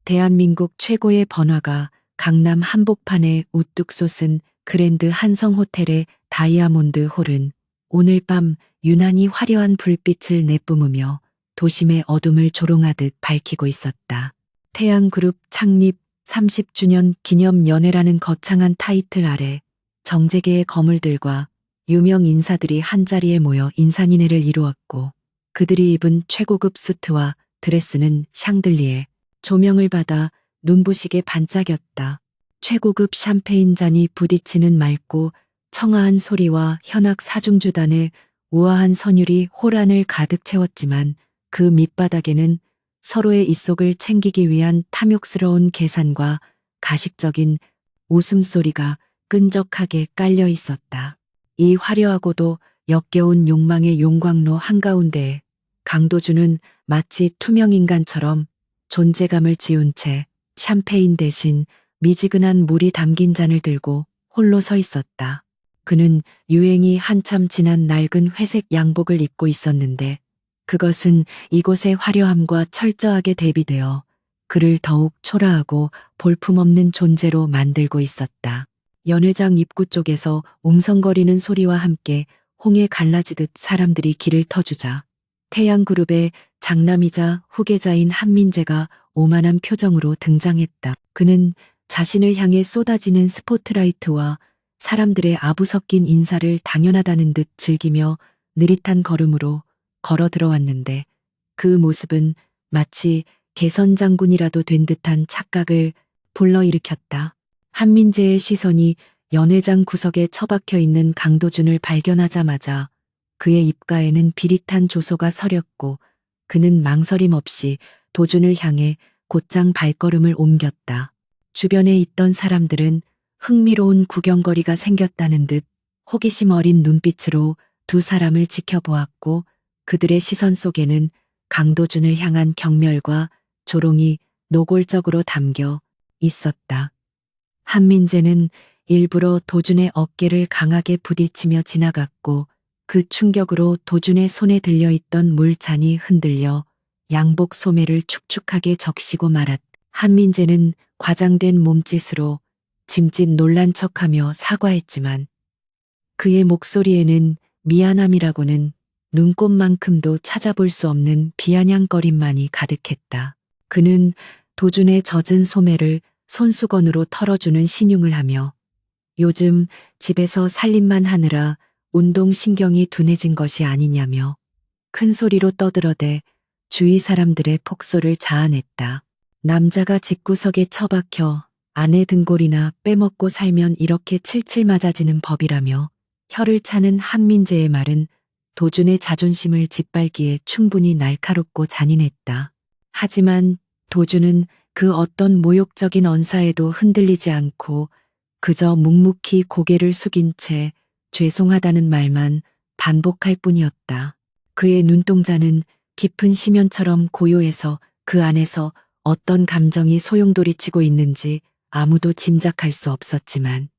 대한민국 최고의 번화가 강남 한복판에 우뚝 솟은 그랜드 한성호텔의 다이아몬드 홀은 오늘 밤 유난히 화려한 불빛을 내뿜으며 도심의 어둠을 조롱하듯 밝히고 있었다. 태양그룹 창립 30주년 기념 연회라는 거창한 타이틀 아래 정재계의 거물들과 유명 인사들이 한자리에 모여 인산인해를 이루었고, 그들이 입은 최고급 수트와 드레스는 샹들리에 조명을 받아 눈부시게 반짝였다. 최고급 샴페인 잔이 부딪히는 맑고 청아한 소리와 현악 사중주단의 우아한 선율이 홀 안을 가득 채웠지만, 그 밑바닥에는 서로의 입속을 챙기기 위한 탐욕스러운 계산과 가식적인 웃음소리가 끈적하게 깔려 있었다. 이 화려하고도 역겨운 욕망의 용광로 한가운데에 강도준은 마치 투명인간처럼 존재감을 지운 채 샴페인 대신 미지근한 물이 담긴 잔을 들고 홀로 서 있었다. 그는 유행이 한참 지난 낡은 회색 양복을 입고 있었는데, 그것은 이곳의 화려함과 철저하게 대비되어 그를 더욱 초라하고 볼품없는 존재로 만들고 있었다. 연회장 입구 쪽에서 웅성거리는 소리와 함께 홍해 갈라지듯 사람들이 길을 터주자 태양그룹의 장남이자 후계자인 한민재가 오만한 표정으로 등장했다. 그는 자신을 향해 쏟아지는 스포트라이트와 사람들의 아부 섞인 인사를 당연하다는 듯 즐기며 느릿한 걸음으로 걸어 들어왔는데, 그 모습은 마치 개선장군이라도 된 듯한 착각을 불러일으켰다. 한민재의 시선이 연회장 구석에 처박혀 있는 강도준을 발견하자마자 그의 입가에는 비릿한 조소가 서렸고, 그는 망설임 없이 도준을 향해 곧장 발걸음을 옮겼다. 주변에 있던 사람들은 흥미로운 구경거리가 생겼다는 듯 호기심 어린 눈빛으로 두 사람을 지켜보았고, 그들의 시선 속에는 강도준을 향한 경멸과 조롱이 노골적으로 담겨 있었다. 한민재는 일부러 도준의 어깨를 강하게 부딪히며 지나갔고, 그 충격으로 도준의 손에 들려있던 물잔이 흔들려 양복 소매를 축축하게 적시고 말았다. 한민재는 과장된 몸짓으로 짐짓 놀란 척하며 사과했지만, 그의 목소리에는 미안함이라고는 눈꼽만큼도 찾아볼 수 없는 비아냥거림만이 가득했다. 그는 도준의 젖은 소매를 손수건으로 털어주는 신용을 하며, 요즘 집에서 살림만 하느라 운동신경이 둔해진 것이 아니냐며 큰 소리로 떠들어대 주위 사람들의 폭소를 자아냈다. 남자가 집구석에 처박혀 아내 등골이나 빼먹고 살면 이렇게 칠칠 맞아지는 법이라며 혀를 차는 한민재의 말은 도준의 자존심을 짓밟기에 충분히 날카롭고 잔인했다. 하지만 도준은 그 어떤 모욕적인 언사에도 흔들리지 않고 그저 묵묵히 고개를 숙인 채 죄송하다는 말만 반복할 뿐이었다. 그의 눈동자는 깊은 심연처럼 고요해서 그 안에서 어떤 감정이 소용돌이치고 있는지 아무도 짐작할 수 없었지만,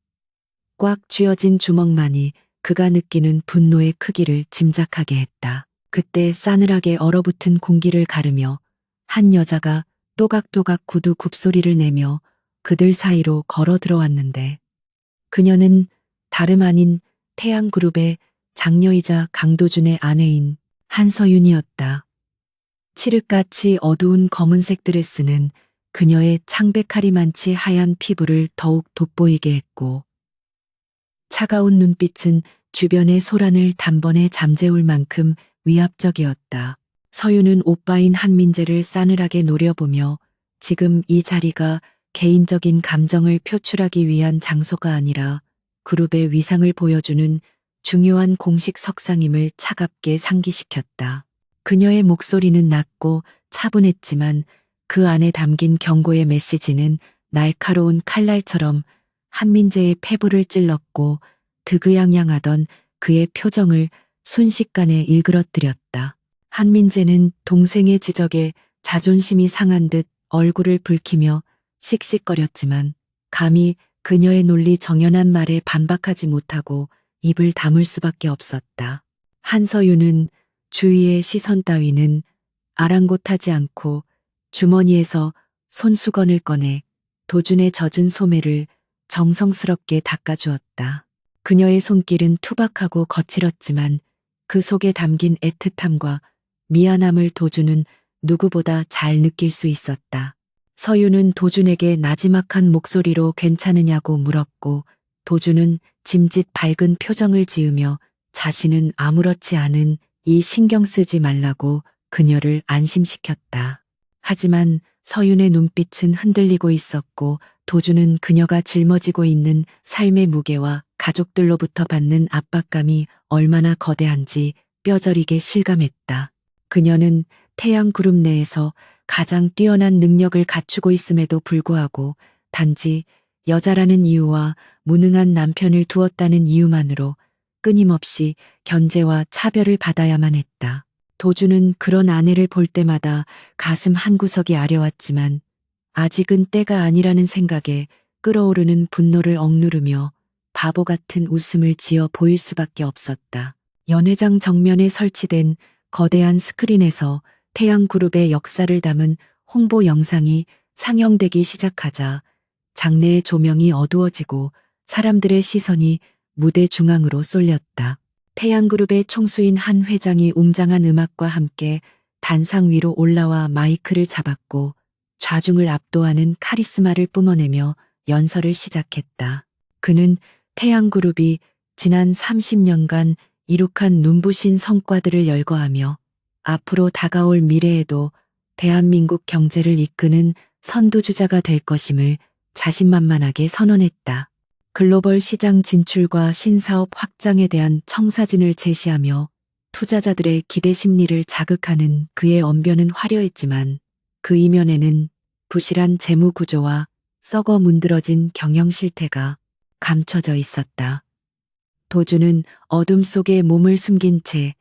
꽉 쥐어진 주먹만이 그가 느끼는 분노의 크기를 짐작하게 했다. 그때 싸늘하게 얼어붙은 공기를 가르며 한 여자가 또각또각 구두 굽소리를 내며 그들 사이로 걸어 들어왔는데, 그녀는 다름 아닌 태양그룹의 장녀이자 강도준의 아내인 한서윤이었다. 칠흑같이 어두운 검은색 드레스는 그녀의 창백하리만치 하얀 피부를 더욱 돋보이게 했고, 차가운 눈빛은 주변의 소란을 단번에 잠재울 만큼 위압적이었다. 서윤은 오빠인 한민재를 싸늘하게 노려보며 지금 이 자리가 개인적인 감정을 표출하기 위한 장소가 아니라 그룹의 위상을 보여주는 중요한 공식 석상임을 차갑게 상기시켰다. 그녀의 목소리는 낮고 차분했지만 그 안에 담긴 경고의 메시지는 날카로운 칼날처럼 한민재의 폐부를 찔렀고, 득의양양하던 그의 표정을 순식간에 일그러뜨렸다. 한민재는 동생의 지적에 자존심이 상한 듯 얼굴을 붉히며 씩씩거렸지만, 감히 그녀의 논리 정연한 말에 반박하지 못하고 입을 다물 수밖에 없었다. 한서윤은 주위의 시선 따위는 아랑곳하지 않고 주머니에서 손수건을 꺼내 도준의 젖은 소매를 정성스럽게 닦아주었다. 그녀의 손길은 투박하고 거칠었지만 그 속에 담긴 애틋함과 미안함을 도준은 누구보다 잘 느낄 수 있었다. 서유는 도준에게 나지막한 목소리로 괜찮으냐고 물었고 도준은 짐짓 밝은 표정을 지으며 자신은 아무렇지 않은 이 신경 쓰지 말라고 그녀를 안심시켰다. 하지만 서윤의 눈빛은 흔들리고 있었고 도준은 그녀가 짊어지고 있는 삶의 무게와 가족들로부터 받는 압박감이 얼마나 거대한지 뼈저리게 실감했다. 그녀는 태양그룹 내에서 가장 뛰어난 능력을 갖추고 있음에도 불구하고 단지 여자라는 이유와 무능한 남편을 두었다는 이유만으로 끊임없이 견제와 차별을 받아야만 했다. 도준은 그런 아내를 볼 때마다 가슴 한구석이 아려왔지만 아직은 때가 아니라는 생각에 끓어오르는 분노를 억누르며 바보 같은 웃음을 지어 보일 수밖에 없었다. 연회장 정면에 설치된 거대한 스크린에서 태양그룹의 역사를 담은 홍보 영상이 상영되기 시작하자 장내의 조명이 어두워지고 사람들의 시선이 무대 중앙으로 쏠렸다. 태양그룹의 총수인 한 회장이 웅장한 음악과 함께 단상 위로 올라와 마이크를 잡았고 좌중을 압도하는 카리스마를 뿜어내며 연설을 시작했다. 그는 태양그룹이 지난 30년간 이룩한 눈부신 성과들을 열거하며 앞으로 다가올 미래에도 대한민국 경제를 이끄는 선두주자가 될 것임을 자신만만하게 선언했다. 글로벌 시장 진출과 신사업 확장에 대한 청사진을 제시하며 투자자들의 기대 심리를 자극하는 그의 언변은 화려했지만 그 이면에는 부실한 재무 구조와 썩어 문드러진 경영 실태가 감춰져 있었다. 도준은 어둠 속에 몸을 숨긴 채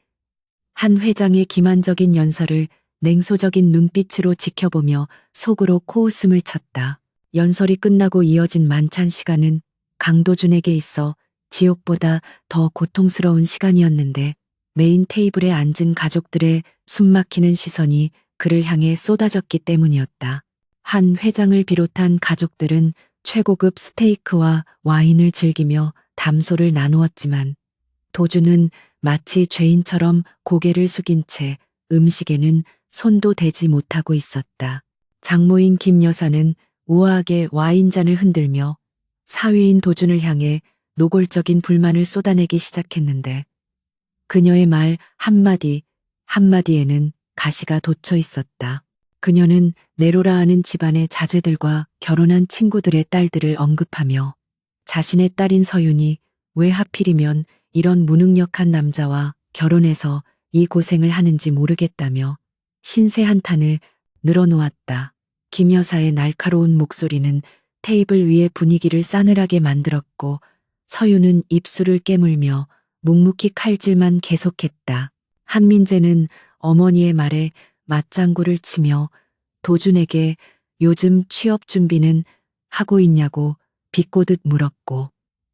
한 회장의 기만적인 연설을 냉소적인 눈빛으로 지켜보며 속으로 코웃음을 쳤다. 연설이 끝나고 이어진 만찬 시간은 강도준에게 있어 지옥보다 더 고통스러운 시간이었는데 메인 테이블에 앉은 가족들의 숨막히는 시선이 그를 향해 쏟아졌기 때문이었다. 한 회장을 비롯한 가족들은 최고급 스테이크와 와인을 즐기며 담소를 나누었지만 도준은 마치 죄인처럼 고개를 숙인 채 음식에는 손도 대지 못하고 있었다. 장모인 김 여사는 우아하게 와인잔을 흔들며 사위인 도준을 향해 노골적인 불만을 쏟아내기 시작했는데 그녀의 말 한마디 한마디에는 가시가 돋쳐 있었다. 그녀는 네로라 하는 집안의 자제들과 결혼한 친구들의 딸들을 언급하며 자신의 딸인 서윤이 왜 하필이면 이런 무능력한 남자와 결혼해서 이 고생을 하는지 모르겠다며 신세 한탄을 늘어놓았다. 김 여사의 날카로운 목소리는 테이블 위의 분위기를 싸늘하게 만들었고 서윤은 입술을 깨물며 묵묵히 칼질만 계속했다. 한민재는 어머니의 말에 맞장구를 치며 도준에게 요즘 취업 준비는 하고 있냐고 비꼬듯 물었고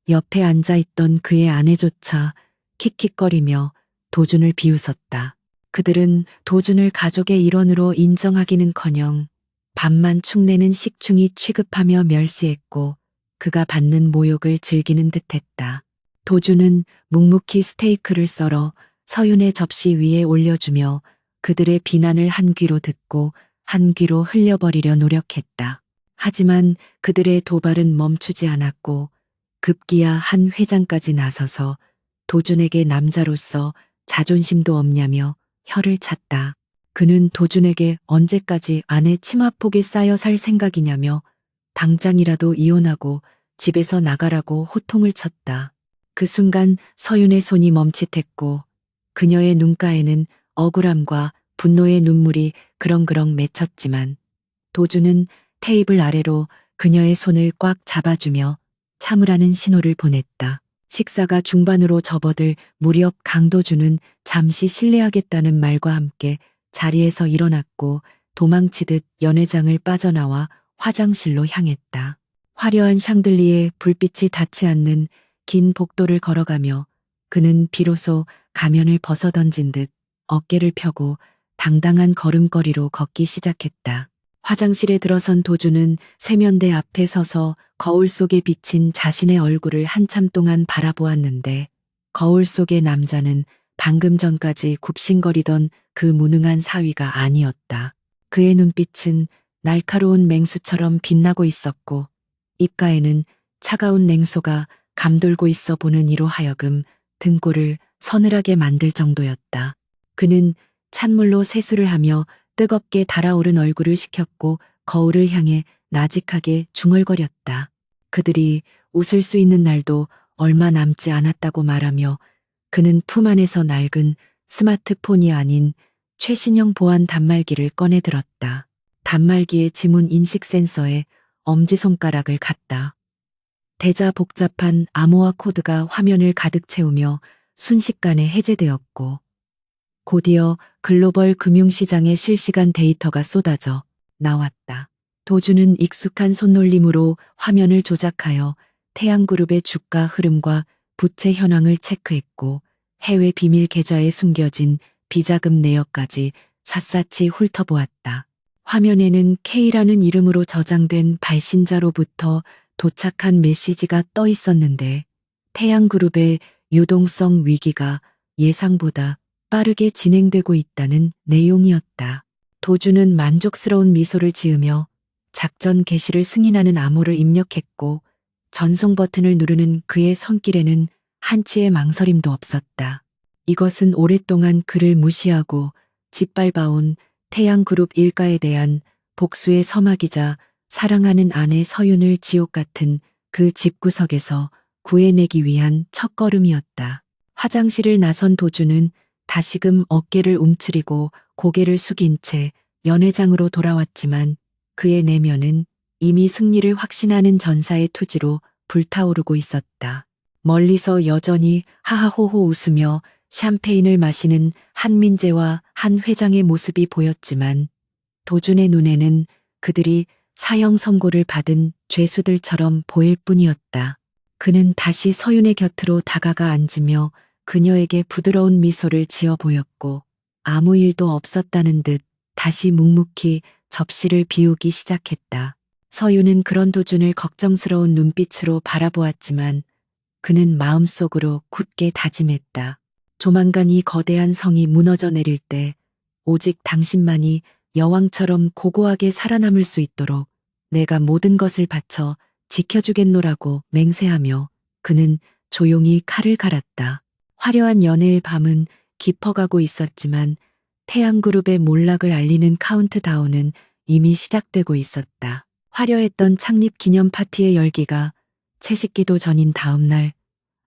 옆에 앉아있던 그의 아내조차 킥킥거리며 도준을 비웃었다. 그들은 도준을 가족의 일원으로 인정하기는커녕 밥만 축내는 식충이 취급하며 멸시했고 그가 받는 모욕을 즐기는 듯했다. 도준은 묵묵히 스테이크를 썰어 서윤의 접시 위에 올려주며 그들의 비난을 한 귀로 듣고 한 귀로 흘려버리려 노력했다. 하지만 그들의 도발은 멈추지 않았고 급기야 한 회장까지 나서서 도준에게 남자로서 자존심도 없냐며 혀를 찼다. 그는 도준에게 언제까지 아내 치마폭에 쌓여 살 생각이냐며 당장이라도 이혼하고 집에서 나가라고 호통을 쳤다. 그 순간 서윤의 손이 멈칫했고 그녀의 눈가에는 억울함과 분노의 눈물이 그렁그렁 맺혔지만 도준은 테이블 아래로 그녀의 손을 꽉 잡아주며 참으라는 신호를 보냈다. 식사가 중반으로 접어들 무렵 강도준은 잠시 실례하겠다는 말과 함께 자리에서 일어났고 도망치듯 연회장을 빠져나와 화장실로 향했다. 화려한 샹들리에 불빛이 닿지 않는 긴 복도를 걸어가며 그는 비로소 가면을 벗어던진 듯 어깨를 펴고 당당한 걸음걸이로 걷기 시작했다. 화장실에 들어선 도주는 세면대 앞에 서서 거울 속에 비친 자신의 얼굴을 한참 동안 바라보았는데 거울 속의 남자는 방금 전까지 굽신거리던 그 무능한 사위가 아니었다. 그의 눈빛은 날카로운 맹수처럼 빛나고 있었고 입가에는 차가운 냉소가 감돌고 있어 보는 이로 하여금 등골을 서늘하게 만들 정도였다. 그는 찬물로 세수를 하며 뜨겁게 달아오른 얼굴을 식혔고 거울을 향해 나직하게 중얼거렸다. 그들이 웃을 수 있는 날도 얼마 남지 않았다고 말하며 그는 품 안에서 낡은 스마트폰이 아닌 최신형 보안 단말기를 꺼내 들었다. 단말기의 지문 인식 센서에 엄지손가락을 갔다. 대자 복잡한 암호화 코드가 화면을 가득 채우며 순식간에 해제되었고 곧이어 글로벌 금융시장의 실시간 데이터가 쏟아져 나왔다. 도주는 익숙한 손놀림으로 화면을 조작하여 태양그룹의 주가 흐름과 부채 현황을 체크했고 해외 비밀 계좌에 숨겨진 비자금 내역까지 샅샅이 훑어보았다. 화면에는 K라는 이름으로 저장된 발신자로부터 도착한 메시지가 떠 있었는데 태양그룹의 유동성 위기가 예상보다 빠르게 진행되고 있다는 내용이었다. 도주는 만족스러운 미소를 지으며 작전 개시를 승인하는 암호를 입력했고 전송 버튼을 누르는 그의 손길에는 한치의 망설임도 없었다. 이것은 오랫동안 그를 무시하고 짓밟아온 태양그룹 일가에 대한 복수의 서막이자 사랑하는 아내 서윤을 지옥 같은 그 집구석에서 구해내기 위한 첫걸음이었다. 화장실을 나선 도주는 다시금 어깨를 움츠리고 고개를 숙인 채 연회장으로 돌아왔지만 그의 내면은 이미 승리를 확신하는 전사의 투지로 불타오르고 있었다. 멀리서 여전히 하하호호 웃으며 샴페인을 마시는 한민재와 한 회장의 모습이 보였지만 도준의 눈에는 그들이 사형 선고를 받은 죄수들처럼 보일 뿐이었다. 그는 다시 서윤의 곁으로 다가가 앉으며 그녀에게 부드러운 미소를 지어 보였고 아무 일도 없었다는 듯 다시 묵묵히 접시를 비우기 시작했다. 서윤은 그런 도준을 걱정스러운 눈빛으로 바라보았지만 그는 마음속으로 굳게 다짐했다. 조만간 이 거대한 성이 무너져 내릴 때 오직 당신만이 여왕처럼 고고하게 살아남을 수 있도록 내가 모든 것을 바쳐 지켜주겠노라고 맹세하며 그는 조용히 칼을 갈았다. 화려한 연애의 밤은 깊어가고 있었지만 태양그룹의 몰락을 알리는 카운트다운은 이미 시작되고 있었다. 화려했던 창립 기념 파티의 열기가 채식기도 전인 다음 날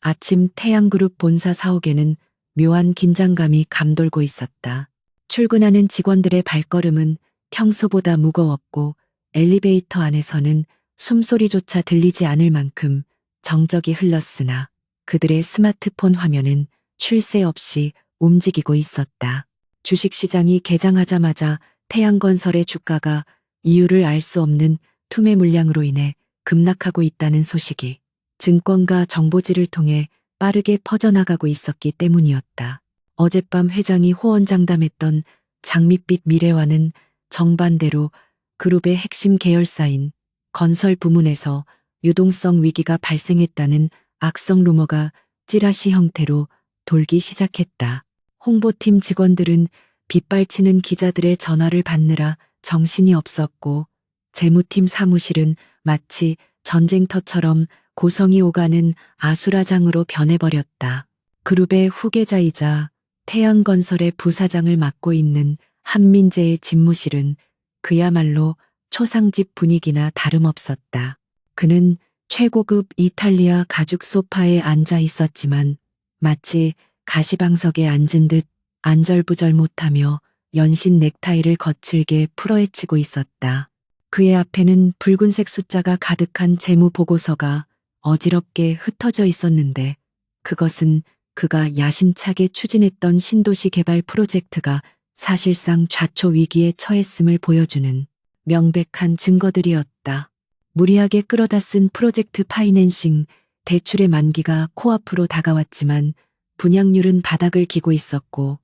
아침 태양그룹 본사 사옥에는 묘한 긴장감이 감돌고 있었다. 출근하는 직원들의 발걸음은 평소보다 무거웠고 엘리베이터 안에서는 숨소리조차 들리지 않을 만큼 정적이 흘렀으나 그들의 스마트폰 화면은 쉴 새 없이 움직이고 있었다. 주식시장이 개장하자마자 태양건설의 주가가 이유를 알 수 없는 투매 물량으로 인해 급락하고 있다는 소식이 증권가 정보지를 통해 빠르게 퍼져나가고 있었기 때문이었다. 어젯밤 회장이 호언장담했던 장밋빛 미래와는 정반대로 그룹의 핵심 계열사인 건설 부문에서 유동성 위기가 발생했다는 악성 루머가 찌라시 형태로 돌기 시작했다. 홍보팀 직원들은 빗발치는 기자들의 전화를 받느라 정신이 없었고 재무팀 사무실은 마치 전쟁터처럼 고성이 오가는 아수라장으로 변해버렸다. 그룹의 후계자이자 태양건설의 부사장을 맡고 있는 한민재의 집무실은 그야말로 초상집 분위기나 다름없었다. 그는 최고급 이탈리아 가죽 소파에 앉아 있었지만 마치 가시방석에 앉은 듯 안절부절 못하며 연신 넥타이를 거칠게 풀어헤치고 있었다. 그의 앞에는 붉은색 숫자가 가득한 재무 보고서가 어지럽게 흩어져 있었는데 그것은 그가 야심차게 추진했던 신도시 개발 프로젝트가 사실상 좌초 위기에 처했음을 보여주는 명백한 증거들이었다. 무리하게 끌어다 쓴 프로젝트 파이낸싱 대출의 만기가 코앞으로 다가왔지만 분양률은 바닥을 기고 있었고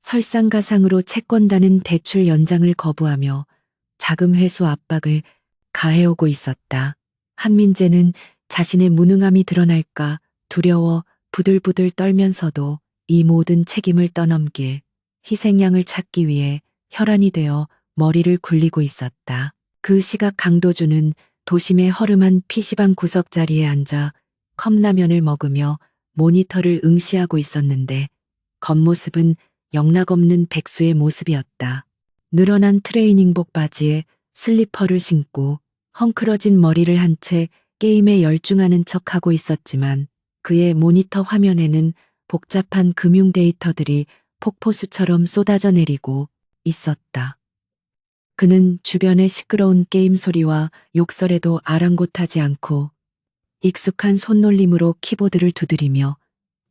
설상가상으로 채권단은 대출 연장을 거부하며 자금 회수 압박을 가해오고 있었다. 한민재는 자신의 무능함이 드러날까 두려워 부들부들 떨면서도 이 모든 책임을 떠넘길 희생양을 찾기 위해 혈안이 되어 머리를 굴리고 있었다. 그 시각 강도주는 도심의 허름한 PC방 구석자리에 앉아 컵라면을 먹으며 모니터를 응시하고 있었는데 겉모습은 영락없는 백수의 모습이었다. 늘어난 트레이닝복 바지에 슬리퍼를 신고 헝클어진 머리를 한 채 게임에 열중하는 척하고 있었지만 그의 모니터 화면에는 복잡한 금융 데이터들이 폭포수처럼 쏟아져 내리고 있었다. 그는 주변의 시끄러운 게임 소리와 욕설에도 아랑곳하지 않고 익숙한 손놀림으로 키보드를 두드리며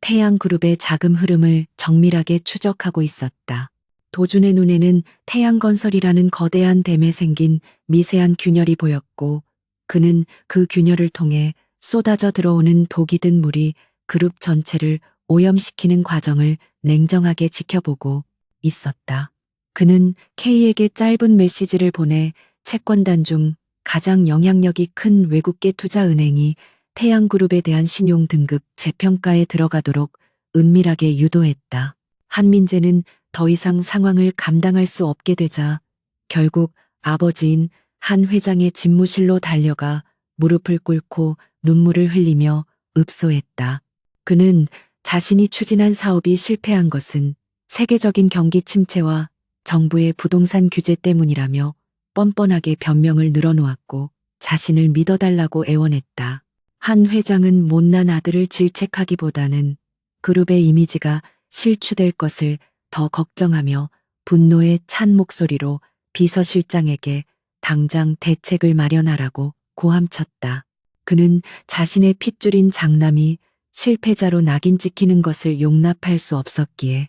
태양그룹의 자금 흐름을 정밀하게 추적하고 있었다. 도준의 눈에는 태양건설이라는 거대한 댐에 생긴 미세한 균열이 보였고 그는 그 균열을 통해 쏟아져 들어오는 독이 든 물이 그룹 전체를 오염시키는 과정을 냉정하게 지켜보고 있었다. 그는 K에게 짧은 메시지를 보내 채권단 중 가장 영향력이 큰 외국계 투자은행이 태양그룹에 대한 신용 등급 재평가에 들어가도록 은밀하게 유도했다. 한민재는 더 이상 상황을 감당할 수 없게 되자 결국 아버지인 한 회장의 집무실로 달려가 무릎을 꿇고 눈물을 흘리며 읍소했다. 그는 자신이 추진한 사업이 실패한 것은 세계적인 경기 침체와 정부의 부동산 규제 때문이라며 뻔뻔하게 변명을 늘어놓았고 자신을 믿어달라고 애원했다. 한 회장은 못난 아들을 질책하기보다는 그룹의 이미지가 실추될 것을 더 걱정하며 분노에 찬 목소리로 비서실장에게 당장 대책을 마련하라고 고함쳤다. 그는 자신의 핏줄인 장남이 실패자로 낙인 찍히는 것을 용납할 수 없었기에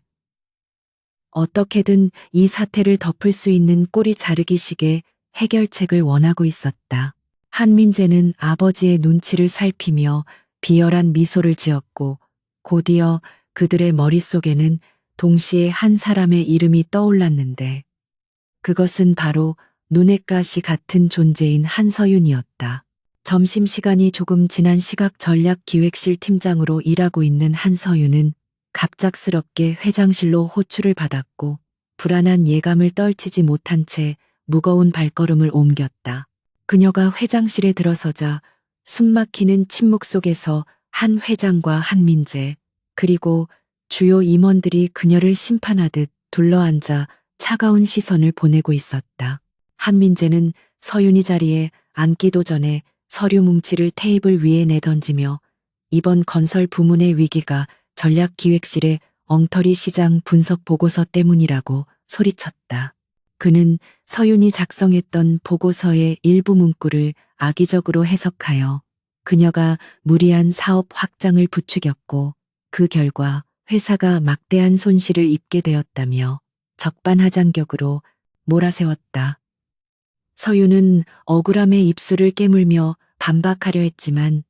어떻게든 이 사태를 덮을 수 있는 꼬리 자르기식의 해결책을 원하고 있었다. 한민재는 아버지의 눈치를 살피며 비열한 미소를 지었고 곧이어 그들의 머릿속에는 동시에 한 사람의 이름이 떠올랐는데 그것은 바로 눈의 가시 같은 존재인 한서윤이었다. 점심시간이 조금 지난 시각전략기획실 팀장으로 일하고 있는 한서윤은 갑작스럽게 회장실로 호출을 받았고 불안한 예감을 떨치지 못한 채 무거운 발걸음을 옮겼다. 그녀가 회장실에 들어서자 숨막히는 침묵 속에서 한 회장과 한민재 그리고 주요 임원들이 그녀를 심판하듯 둘러앉아 차가운 시선을 보내고 있었다. 한민재는 서윤이 자리에 앉기도 전에 서류 뭉치를 테이블 위에 내던지며 이번 건설 부문의 위기가 전략기획실의 엉터리 시장 분석 보고서 때문이라고 소리쳤다. 그는 서윤이 작성했던 보고서의 일부 문구를 악의적으로 해석하여 그녀가 무리한 사업 확장을 부추겼고 그 결과 회사가 막대한 손실을 입게 되었다며 적반하장격으로 몰아세웠다. 서윤은 억울함에 입술을 깨물며 반박하려 했지만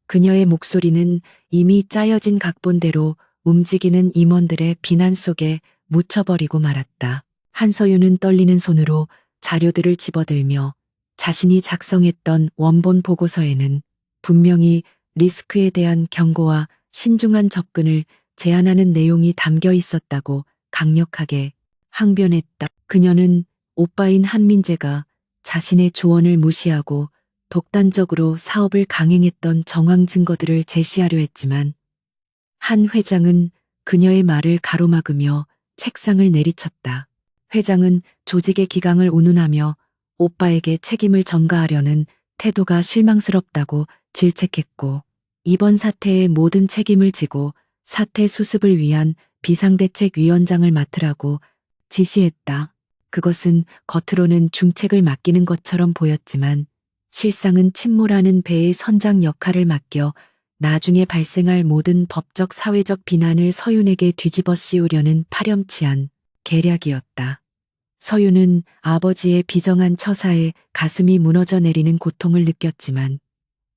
그녀의 목소리는 이미 짜여진 각본대로 움직이는 임원들의 비난 속에 묻혀버리고 말았다. 한서윤은 떨리는 손으로 자료들을 집어들며 자신이 작성했던 원본 보고서에는 분명히 리스크에 대한 경고와 신중한 접근을 제안하는 내용이 담겨 있었다고 강력하게 항변했다. 그녀는 오빠인 한민재가 자신의 조언을 무시하고 독단적으로 사업을 강행했던 정황 증거들을 제시하려 했지만 한 회장은 그녀의 말을 가로막으며 책상을 내리쳤다. 회장은 조직의 기강을 운운하며 오빠에게 책임을 전가하려는 태도가 실망스럽다고 질책했고 이번 사태의 모든 책임을 지고 사태 수습을 위한 비상대책위원장을 맡으라고 지시했다. 그것은 겉으로는 중책을 맡기는 것처럼 보였지만 실상은 침몰하는 배의 선장 역할을 맡겨 나중에 발생할 모든 법적 사회적 비난을 서윤에게 뒤집어 씌우려는 파렴치한 계략이었다. 서윤은 아버지의 비정한 처사에 가슴이 무너져 내리는 고통을 느꼈지만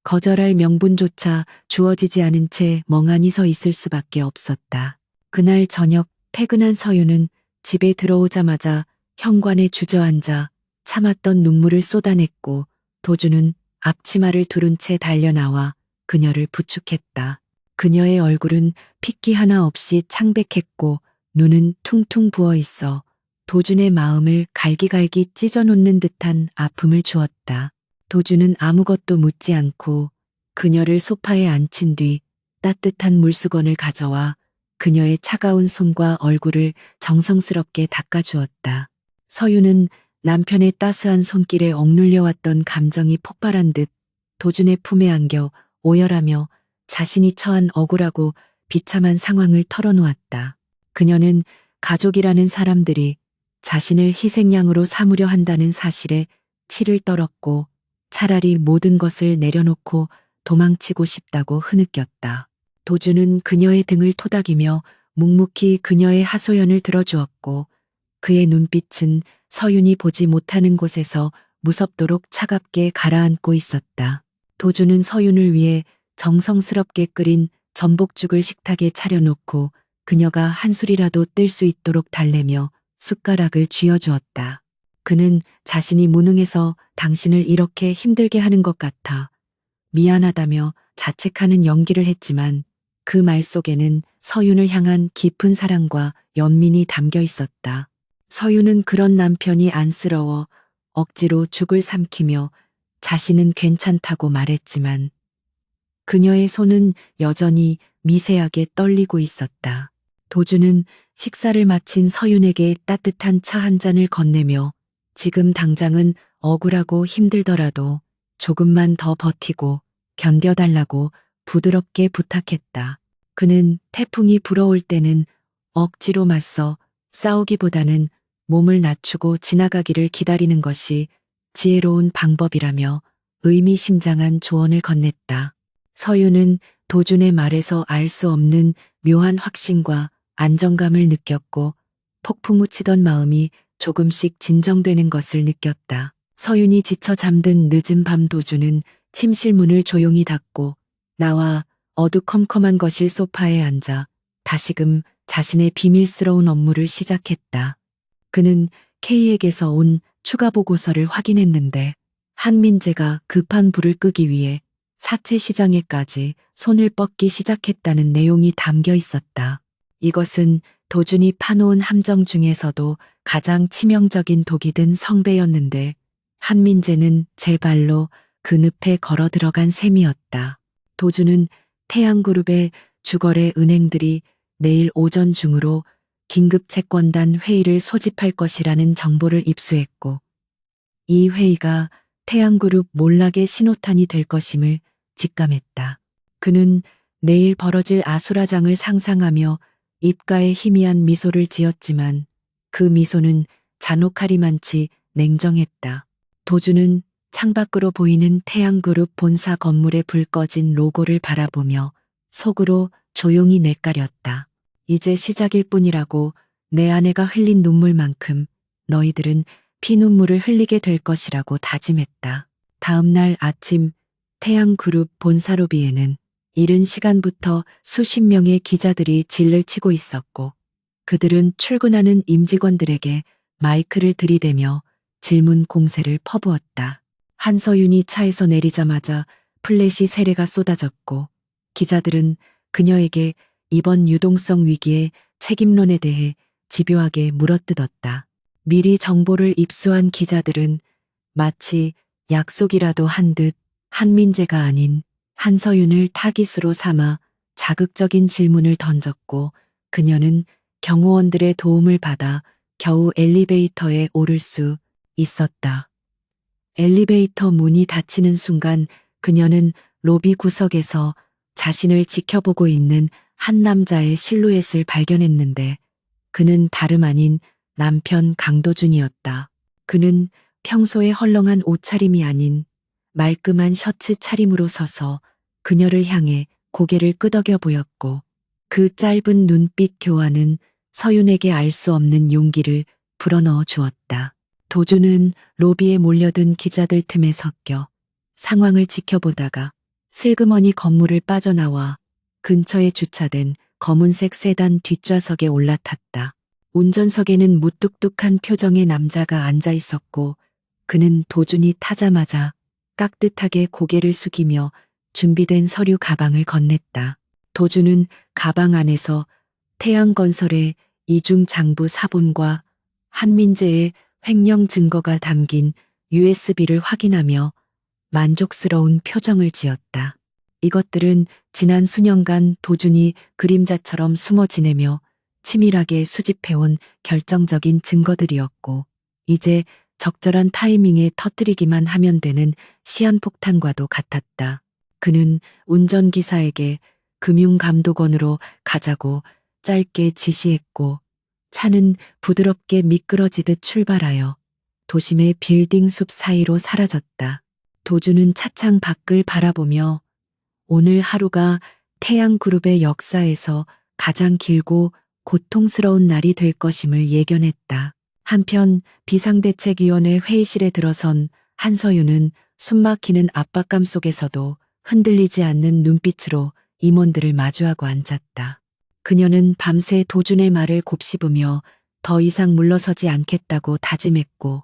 거절할 명분조차 주어지지 않은 채 멍하니 서 있을 수밖에 없었다. 그날 저녁 퇴근한 서윤은 집에 들어오자마자 현관에 주저앉아 참았던 눈물을 쏟아냈고 도주는 앞치마를 두른 채 달려나와 그녀를 부축했다. 그녀의 얼굴은 핏기 하나 없이 창백했고 눈은 퉁퉁 부어 있어 도준의 마음을 갈기갈기 찢어놓는 듯한 아픔을 주었다. 도준은 아무것도 묻지 않고 그녀를 소파에 앉힌 뒤 따뜻한 물수건을 가져와 그녀의 차가운 손과 얼굴을 정성스럽게 닦아주었다. 서유는 남편의 따스한 손길에 억눌려왔던 감정이 폭발한 듯 도준의 품에 안겨 오열하며 자신이 처한 억울하고 비참한 상황을 털어놓았다. 그녀는 가족이라는 사람들이 자신을 희생양으로 삼으려 한다는 사실에 치를 떨었고 차라리 모든 것을 내려놓고 도망치고 싶다고 흐느꼈다. 도주는 그녀의 등을 토닥이며 묵묵히 그녀의 하소연을 들어주었고 그의 눈빛은 서윤이 보지 못하는 곳에서 무섭도록 차갑게 가라앉고 있었다. 도주는 서윤을 위해 정성스럽게 끓인 전복죽을 식탁에 차려놓고 그녀가 한술이라도 뜰 수 있도록 달래며 숟가락을 쥐어주었다. 그는 자신이 무능해서 당신을 이렇게 힘들게 하는 것 같아 미안하다며 자책하는 연기를 했지만 그 말 속에는 서윤을 향한 깊은 사랑과 연민이 담겨 있었다. 서윤은 그런 남편이 안쓰러워 억지로 죽을 삼키며 자신은 괜찮다고 말했지만 그녀의 손은 여전히 미세하게 떨리고 있었다. 도주는 식사를 마친 서윤에게 따뜻한 차 한 잔을 건네며 지금 당장은 억울하고 힘들더라도 조금만 더 버티고 견뎌달라고 부드럽게 부탁했다. 그는 태풍이 불어올 때는 억지로 맞서 싸우기보다는 몸을 낮추고 지나가기를 기다리는 것이 지혜로운 방법이라며 의미심장한 조언을 건넸다. 서윤은 도준의 말에서 알 수 없는 묘한 확신과 안정감을 느꼈고 폭풍 우치던 마음이 조금씩 진정되는 것을 느꼈다. 서윤이 지쳐 잠든 늦은 밤 도준은 침실 문을 조용히 닫고 나와 어두컴컴한 거실 소파에 앉아 다시금 자신의 비밀스러운 업무를 시작했다. 그는 K에게서 온 추가 보고서를 확인했는데 한민재가 급한 불을 끄기 위해 사채 시장에까지 손을 뻗기 시작했다는 내용이 담겨 있었다. 이것은 도준이 파놓은 함정 중에서도 가장 치명적인 독이 든 성배였는데 한민재는 제 발로 그 늪에 걸어 들어간 셈이었다. 도준은 태양그룹의 주거래 은행들이 내일 오전 중으로 긴급 채권단 회의를 소집할 것이라는 정보를 입수했고 이 회의가 태양그룹 몰락의 신호탄이 될 것임을 직감했다. 그는 내일 벌어질 아수라장을 상상하며 입가에 희미한 미소를 지었지만 그 미소는 잔혹하리만치 냉정했다. 도주는 창밖으로 보이는 태양그룹 본사 건물에 불 꺼진 로고를 바라보며 속으로 조용히 내까렸다. 이제 시작일 뿐이라고 내 아내가 흘린 눈물만큼 너희들은 피눈물을 흘리게 될 것이라고 다짐했다. 다음 날 아침 태양그룹 본사 로비에는 이른 시간부터 수십 명의 기자들이 질을 치고 있었고 그들은 출근하는 임직원들에게 마이크를 들이대며 질문 공세를 퍼부었다. 한서윤이 차에서 내리자마자 플래시 세례가 쏟아졌고 기자들은 그녀에게 이번 유동성 위기의 책임론에 대해 집요하게 물어뜯었다. 미리 정보를 입수한 기자들은 마치 약속이라도 한 듯 한민재가 아닌 한서윤을 타깃으로 삼아 자극적인 질문을 던졌고 그녀는 경호원들의 도움을 받아 겨우 엘리베이터에 오를 수 있었다. 엘리베이터 문이 닫히는 순간 그녀는 로비 구석에서 자신을 지켜보고 있는 한 남자의 실루엣을 발견했는데 그는 다름 아닌 남편 강도준이었다. 그는 평소에 헐렁한 옷차림이 아닌 말끔한 셔츠 차림으로 서서 그녀를 향해 고개를 끄덕여 보였고 그 짧은 눈빛 교환은 서윤에게 알 수 없는 용기를 불어넣어 주었다. 도주는 로비에 몰려든 기자들 틈에 섞여 상황을 지켜보다가 슬그머니 건물을 빠져나와 근처에 주차된 검은색 세단 뒷좌석에 올라탔다. 운전석에는 무뚝뚝한 표정의 남자가 앉아 있었고 그는 도준이 타자마자 깍듯하게 고개를 숙이며 준비된 서류 가방을 건넸다. 도준은 가방 안에서 태양건설의 이중 장부 사본과 한민재의 횡령 증거가 담긴 USB를 확인하며 만족스러운 표정을 지었다. 이것들은 지난 수년간 도준이 그림자처럼 숨어 지내며 치밀하게 수집해온 결정적인 증거들이었고, 이제 적절한 타이밍에 터뜨리기만 하면 되는 시한폭탄과도 같았다. 그는 운전기사에게 금융감독원으로 가자고 짧게 지시했고, 차는 부드럽게 미끄러지듯 출발하여 도심의 빌딩 숲 사이로 사라졌다. 도준은 차창 밖을 바라보며 오늘 하루가 태양그룹의 역사에서 가장 길고 고통스러운 날이 될 것임을 예견했다. 한편 비상대책위원회 회의실에 들어선 한서윤은 숨막히는 압박감 속에서도 흔들리지 않는 눈빛으로 임원들을 마주하고 앉았다. 그녀는 밤새 도준의 말을 곱씹으며 더 이상 물러서지 않겠다고 다짐했고,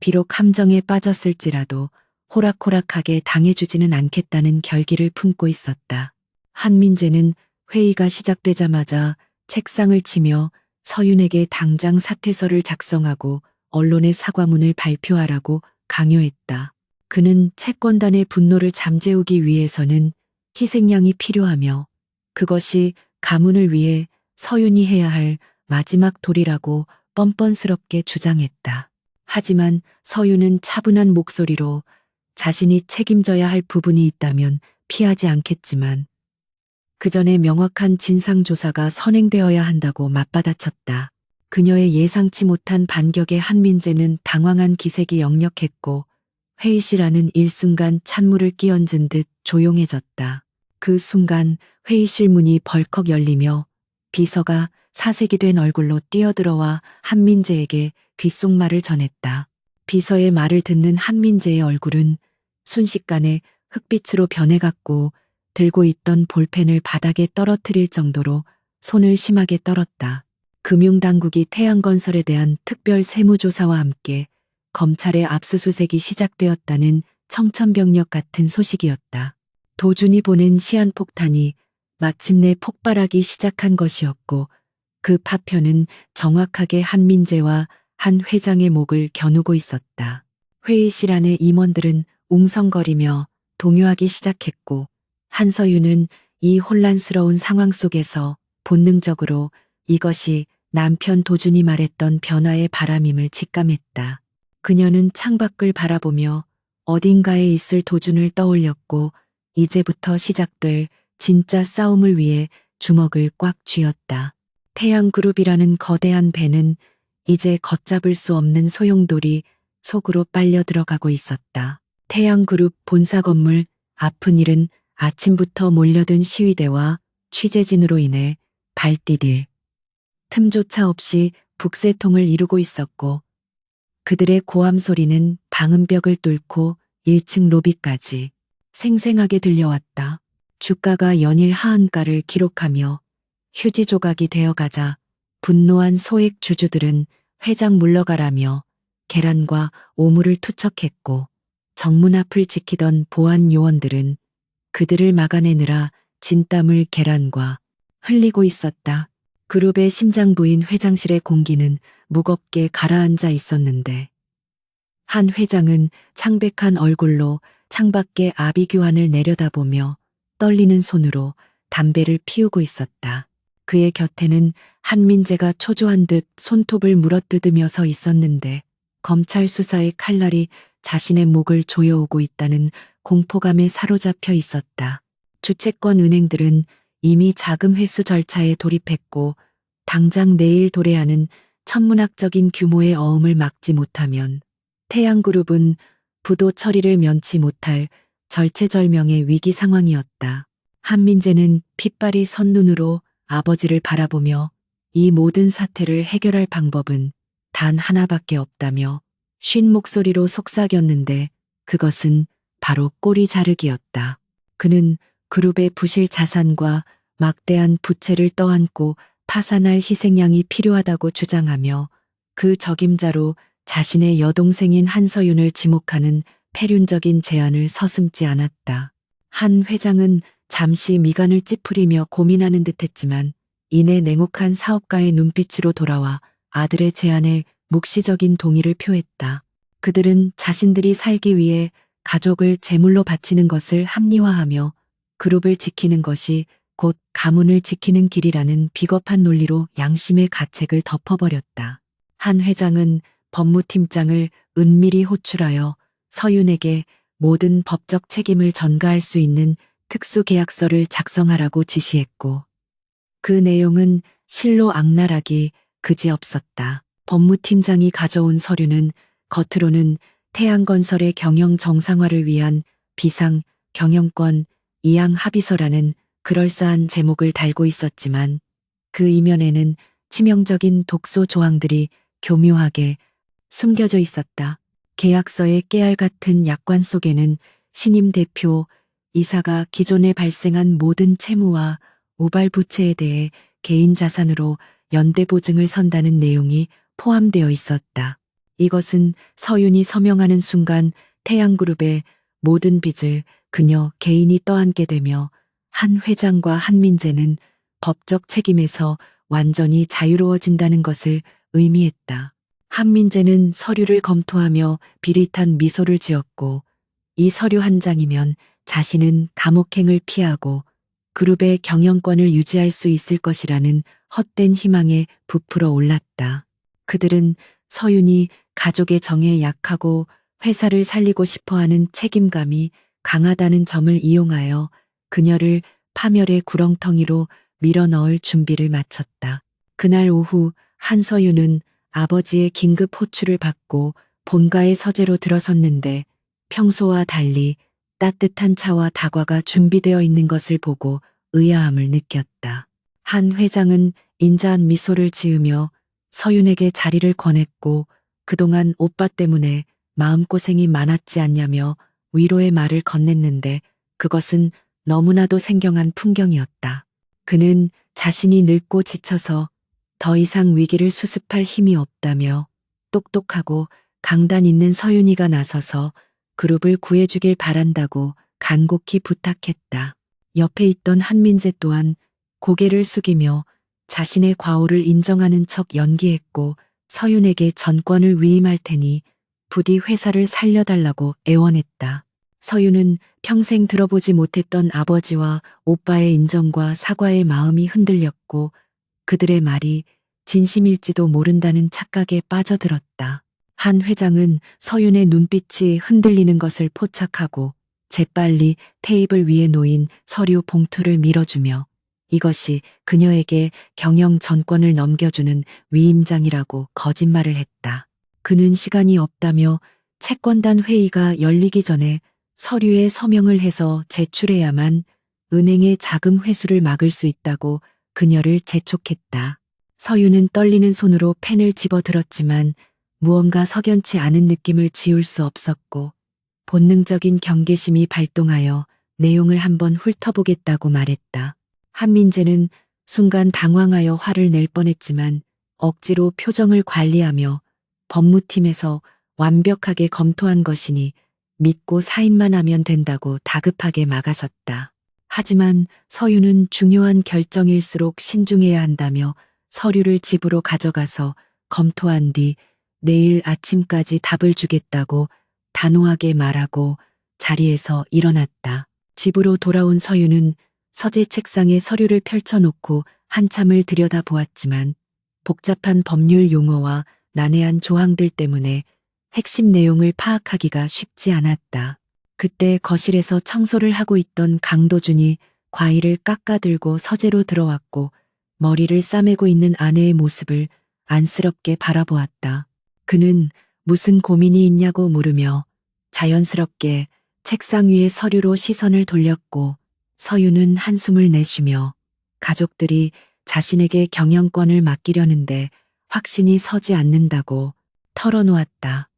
비록 함정에 빠졌을지라도 호락호락하게 당해주지는 않겠다는 결기를 품고 있었다. 한민재는 회의가 시작되자마자 책상을 치며 서윤에게 당장 사퇴서를 작성하고 언론에 사과문을 발표하라고 강요했다. 그는 채권단의 분노를 잠재우기 위해서는 희생양이 필요하며, 그것이 가문을 위해 서윤이 해야 할 마지막 도리라고 뻔뻔스럽게 주장했다. 하지만 서윤은 차분한 목소리로 자신이 책임져야 할 부분이 있다면 피하지 않겠지만, 그 전에 명확한 진상조사가 선행되어야 한다고 맞받아쳤다. 그녀의 예상치 못한 반격에 한민재는 당황한 기색이 역력했고, 회의실 안은 일순간 찬물을 끼얹은 듯 조용해졌다. 그 순간 회의실 문이 벌컥 열리며 비서가 사색이 된 얼굴로 뛰어들어와 한민재에게 귓속말을 전했다. 비서의 말을 듣는 한민재의 얼굴은 순식간에 흑빛으로 변해갔고, 들고 있던 볼펜을 바닥에 떨어뜨릴 정도로 손을 심하게 떨었다. 금융당국이 태양건설에 대한 특별 세무조사와 함께 검찰의 압수수색이 시작되었다는 청천벽력 같은 소식이었다. 도준이 보낸 시한폭탄이 마침내 폭발하기 시작한 것이었고, 그 파편은 정확하게 한민재와 한 회장의 목을 겨누고 있었다. 회의실 안의 임원들은 웅성거리며 동요하기 시작했고, 한서윤은 이 혼란스러운 상황 속에서 본능적으로 이것이 남편 도준이 말했던 변화의 바람임을 직감했다. 그녀는 창밖을 바라보며 어딘가에 있을 도준을 떠올렸고, 이제부터 시작될 진짜 싸움을 위해 주먹을 꽉 쥐었다. 태양그룹이라는 거대한 배는 이제 걷잡을 수 없는 소용돌이 속으로 빨려 들어가고 있었다. 태양그룹 본사 건물 앞은 일은 아침부터 몰려든 시위대와 취재진으로 인해 발디딜 틈조차 없이 북새통을 이루고 있었고, 그들의 고함 소리는 방음벽을 뚫고 1층 로비까지 생생하게 들려왔다. 주가가 연일 하한가를 기록하며 휴지 조각이 되어가자 분노한 소액 주주들은 회장 물러가라며 계란과 오물을 투척했고, 정문 앞을 지키던 보안 요원들은 그들을 막아내느라 진땀을 계란과 흘리고 있었다. 그룹의 심장부인 회장실의 공기는 무겁게 가라앉아 있었는데, 한 회장은 창백한 얼굴로 창밖의 아비규환을 내려다보며 떨리는 손으로 담배를 피우고 있었다. 그의 곁에는 한민재가 초조한 듯 손톱을 물어뜯으며 서 있었는데, 검찰 수사의 칼날이 자신의 목을 조여오고 있다는 공포감에 사로잡혀 있었다. 주채권 은행들은 이미 자금 회수 절차에 돌입했고, 당장 내일 도래하는 천문학적인 규모의 어음을 막지 못하면 태양그룹은 부도 처리를 면치 못할 절체절명의 위기 상황이었다. 한민재는 핏발이 선 눈으로 아버지를 바라보며 이 모든 사태를 해결할 방법은 단 하나밖에 없다며 쉰 목소리로 속삭였는데, 그것은 바로 꼬리 자르기였다. 그는 그룹의 부실 자산과 막대한 부채를 떠안고 파산할 희생양이 필요하다고 주장하며 그 적임자로 자신의 여동생인 한서윤을 지목하는 폐륜적인 제안을 서슴지 않았다. 한 회장은 잠시 미간을 찌푸리며 고민하는 듯했지만 이내 냉혹한 사업가의 눈빛으로 돌아와 아들의 제안에 묵시적인 동의를 표했다. 그들은 자신들이 살기 위해 가족을 제물로 바치는 것을 합리화하며 그룹을 지키는 것이 곧 가문을 지키는 길이라는 비겁한 논리로 양심의 가책을 덮어버렸다. 한 회장은 법무팀장을 은밀히 호출하여 서윤에게 모든 법적 책임을 전가할 수 있는 특수계약서를 작성하라고 지시했고 그 내용은 실로 악랄하기 그지없었다. 법무팀장이 가져온 서류는 겉으로는 태양건설의 경영 정상화를 위한 비상 경영권 이양 합의서라는 그럴싸한 제목을 달고 있었지만 그 이면에는 치명적인 독소 조항들이 교묘하게 숨겨져 있었다. 계약서의 깨알 같은 약관 속에는 신임 대표 이사가 기존에 발생한 모든 채무와 우발 부채에 대해 개인 자산으로 연대 보증을 선다는 내용이 포함되어 있었다. 이것은 서윤이 서명하는 순간 태양그룹의 모든 빚을 그녀 개인이 떠안게 되며 한 회장과 한민재는 법적 책임에서 완전히 자유로워진다는 것을 의미했다. 한민재는 서류를 검토하며 비릿한 미소를 지었고 이 서류 한 장이면 자신은 감옥행을 피하고 그룹의 경영권을 유지할 수 있을 것이라는 헛된 희망에 부풀어 올랐다. 그들은 서윤이 가족의 정에 약하고 회사를 살리고 싶어하는 책임감이 강하다는 점을 이용하여 그녀를 파멸의 구렁텅이로 밀어넣을 준비를 마쳤다. 그날 오후 한서윤은 아버지의 긴급 호출을 받고 본가의 서재로 들어섰는데 평소와 달리 따뜻한 차와 다과가 준비되어 있는 것을 보고 의아함을 느꼈다. 한 회장은 인자한 미소를 지으며 서윤에게 자리를 권했고 그동안 오빠 때문에 마음고생이 많았지 않냐며 위로의 말을 건넸는데 그것은 너무나도 생경한 풍경이었다. 그는 자신이 늙고 지쳐서 더 이상 위기를 수습할 힘이 없다며 똑똑하고 강단 있는 서윤이가 나서서 그룹을 구해주길 바란다고 간곡히 부탁했다. 옆에 있던 한민재 또한 고개를 숙이며 자신의 과오를 인정하는 척 연기했고 서윤에게 전권을 위임할 테니 부디 회사를 살려달라고 애원했다. 서윤은 평생 들어보지 못했던 아버지와 오빠의 인정과 사과의 마음이 흔들렸고 그들의 말이 진심일지도 모른다는 착각에 빠져들었다. 한 회장은 서윤의 눈빛이 흔들리는 것을 포착하고 재빨리 테이블 위에 놓인 서류 봉투를 밀어주며 이것이 그녀에게 경영 전권을 넘겨주는 위임장이라고 거짓말을 했다. 그는 시간이 없다며 채권단 회의가 열리기 전에 서류에 서명을 해서 제출해야만 은행의 자금 회수를 막을 수 있다고 그녀를 재촉했다. 서윤은 떨리는 손으로 펜을 집어들었지만 무언가 석연치 않은 느낌을 지울 수 없었고 본능적인 경계심이 발동하여 내용을 한번 훑어보겠다고 말했다. 한민재는 순간 당황하여 화를 낼 뻔했지만 억지로 표정을 관리하며 법무팀에서 완벽하게 검토한 것이니 믿고 사인만 하면 된다고 다급하게 막아섰다. 하지만 서윤은 중요한 결정일수록 신중해야 한다며 서류를 집으로 가져가서 검토한 뒤 내일 아침까지 답을 주겠다고 단호하게 말하고 자리에서 일어났다. 집으로 돌아온 서윤은 서재 책상에 서류를 펼쳐놓고 한참을 들여다보았지만 복잡한 법률 용어와 난해한 조항들 때문에 핵심 내용을 파악하기가 쉽지 않았다. 그때 거실에서 청소를 하고 있던 강도준이 과일을 깎아들고 서재로 들어왔고 머리를 싸매고 있는 아내의 모습을 안쓰럽게 바라보았다. 그는 무슨 고민이 있냐고 물으며 자연스럽게 책상 위의 서류로 시선을 돌렸고 서윤은 한숨을 내쉬며 가족들이 자신에게 경영권을 맡기려는데 확신이 서지 않는다고 털어놓았다.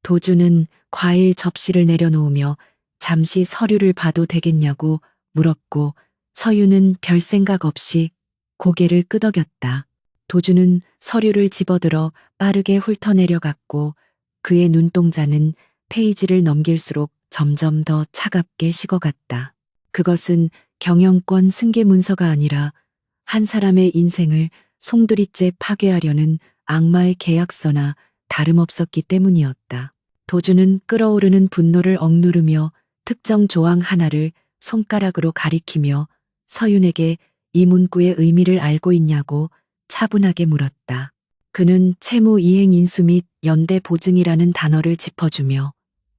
도주는 과일 접시를 내려놓으며 잠시 서류를 봐도 되겠냐고 물었고 서윤은 별 생각 없이 고개를 끄덕였다. 도주는 서류를 집어들어 빠르게 훑어내려갔고 그의 눈동자는 페이지를 넘길수록 점점 더 차갑게 식어갔다. 그것은 경영권 승계 문서가 아니라 한 사람의 인생을 송두리째 파괴하려는 악마의 계약서나 다름없었기 때문이었다. 도주는 끓어오르는 분노를 억누르며 특정 조항 하나를 손가락으로 가리키며 서윤에게 이 문구의 의미를 알고 있냐고 차분하게 물었다. 그는 채무 이행 인수 및 연대 보증이라는 단어를 짚어주며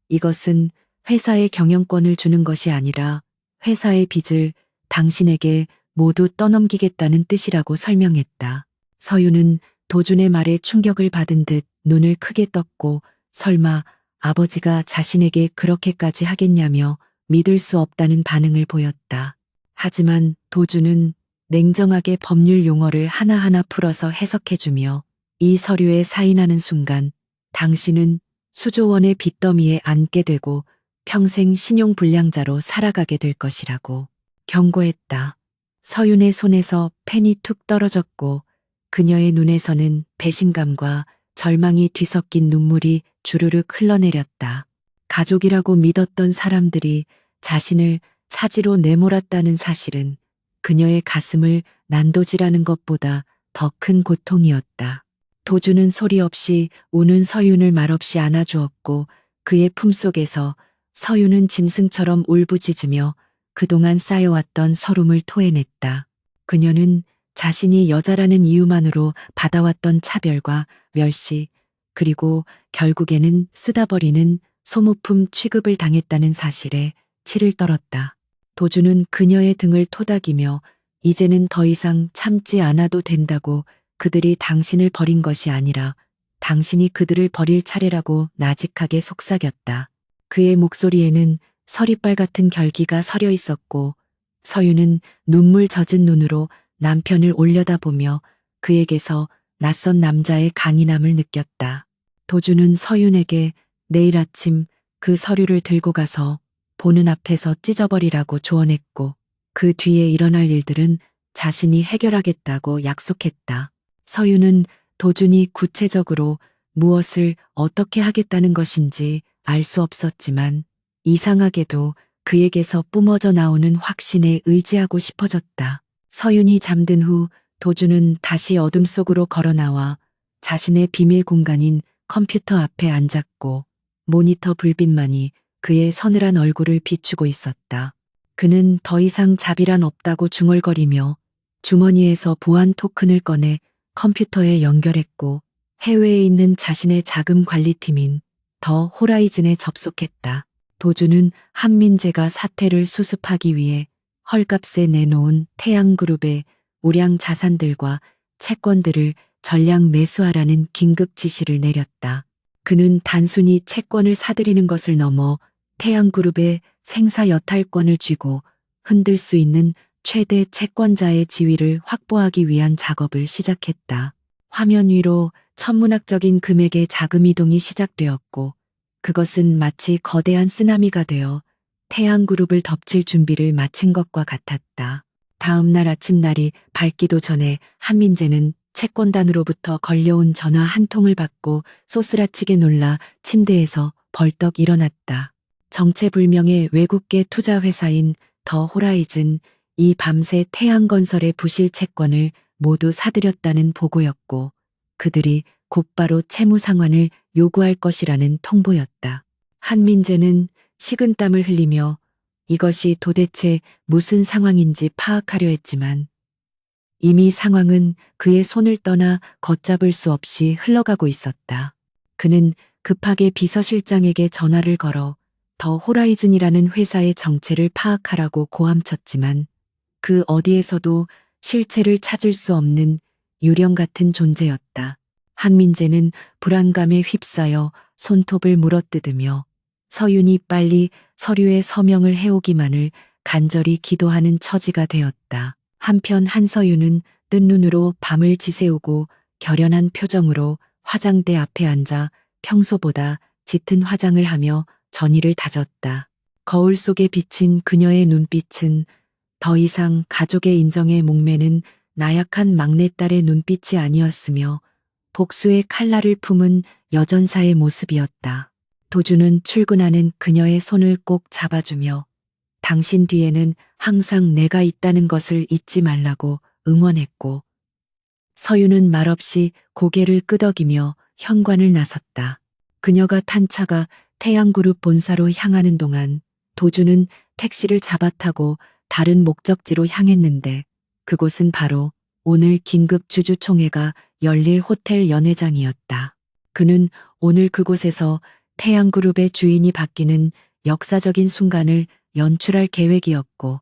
이것은 회사의 경영권을 주는 것이 아니라 회사의 빚을 당신에게 모두 떠넘기겠다는 뜻이라고 설명했다. 서윤은 도준의 말에 충격을 받은 듯 눈을 크게 떴고 설마 아버지가 자신에게 그렇게까지 하겠냐며 믿을 수 없다는 반응을 보였다. 하지만 도준은 냉정하게 법률 용어를 하나하나 풀어서 해석해주며 이 서류에 사인하는 순간 당신은 수조원의 빚더미에 앉게 되고 평생 신용불량자로 살아가게 될 것이라고 경고했다. 서윤의 손에서 펜이 툭 떨어졌고 그녀의 눈에서는 배신감과 절망이 뒤섞인 눈물이 주르륵 흘러내렸다. 가족이라고 믿었던 사람들이 자신을 사지로 내몰았다는 사실은 그녀의 가슴을 난도질하는 것보다 더 큰 고통이었다. 도주는 소리 없이 우는 서윤을 말없이 안아주었고 그의 품속에서 서윤은 짐승처럼 울부짖으며 그동안 쌓여왔던 서름을 토해냈다. 그녀는 자신이 여자라는 이유만으로 받아왔던 차별과 멸시, 그리고 결국에는 쓰다 버리는 소모품 취급을 당했다는 사실에 치를 떨었다. 도주는 그녀의 등을 토닥이며 이제는 더 이상 참지 않아도 된다고 그들이 당신을 버린 것이 아니라 당신이 그들을 버릴 차례라고 나직하게 속삭였다. 그의 목소리에는 서리빨 같은 결기가 서려 있었고 서윤은 눈물 젖은 눈으로 남편을 올려다보며 그에게서 낯선 남자의 강인함을 느꼈다. 도주는 서윤에게 내일 아침 그 서류를 들고 가서 보는 앞에서 찢어버리라고 조언했고 그 뒤에 일어날 일들은 자신이 해결하겠다고 약속했다. 서윤은 도준이 구체적으로 무엇을 어떻게 하겠다는 것인지 알 수 없었지만 이상하게도 그에게서 뿜어져 나오는 확신에 의지하고 싶어졌다. 서윤이 잠든 후 도준은 다시 어둠 속으로 걸어나와 자신의 비밀 공간인 컴퓨터 앞에 앉았고 모니터 불빛만이 그의 서늘한 얼굴을 비추고 있었다. 그는 더 이상 자비란 없다고 중얼거리며 주머니에서 보안 토큰을 꺼내 컴퓨터에 연결했고 해외에 있는 자신의 자금 관리팀인 더 호라이즌에 접속했다. 도주는 한민재가 사태를 수습하기 위해 헐값에 내놓은 태양그룹의 우량 자산들과 채권들을 전량 매수하라는 긴급 지시를 내렸다. 그는 단순히 채권을 사들이는 것을 넘어 태양그룹의 생사 여탈권을 쥐고 흔들 수 있는 최대 채권자의 지위를 확보하기 위한 작업을 시작했다. 화면 위로 천문학적인 금액의 자금 이동이 시작되었고 그것은 마치 거대한 쓰나미가 되어 태양그룹을 덮칠 준비를 마친 것과 같았다. 다음 날 아침 날이 밝기도 전에 한민재는 채권단으로부터 걸려온 전화 한 통을 받고 소스라치게 놀라 침대에서 벌떡 일어났다. 정체불명의 외국계 투자회사인 더 호라이즌 이 밤새 태양건설의 부실 채권을 모두 사들였다는 보고였고 그들이 곧바로 채무 상환을 요구할 것이라는 통보였다. 한민재는 식은땀을 흘리며 이것이 도대체 무슨 상황인지 파악하려 했지만 이미 상황은 그의 손을 떠나 걷잡을 수 없이 흘러가고 있었다. 그는 급하게 비서실장에게 전화를 걸어 더 호라이즌이라는 회사의 정체를 파악하라고 고함쳤지만 그 어디에서도 실체를 찾을 수 없는 유령 같은 존재였다. 한민재는 불안감에 휩싸여 손톱을 물어뜯으며 서윤이 빨리 서류에 서명을 해오기만을 간절히 기도하는 처지가 되었다. 한편 한서윤은 뜬 눈으로 밤을 지새우고 결연한 표정으로 화장대 앞에 앉아 평소보다 짙은 화장을 하며 전의를 다졌다. 거울 속에 비친 그녀의 눈빛은 더 이상 가족의 인정에 목매는 나약한 막내딸의 눈빛이 아니었으며 복수의 칼날을 품은 여전사의 모습이었다. 도주는 출근하는 그녀의 손을 꼭 잡아주며 당신 뒤에는 항상 내가 있다는 것을 잊지 말라고 응원했고, 서유는 말없이 고개를 끄덕이며 현관을 나섰다. 그녀가 탄 차가 태양그룹 본사로 향하는 동안 도주는 택시를 잡아타고 다른 목적지로 향했는데, 그곳은 바로 오늘 긴급 주주총회가 열릴 호텔 연회장이었다. 그는 오늘 그곳에서 태양그룹의 주인이 바뀌는 역사적인 순간을 연출할 계획이었고,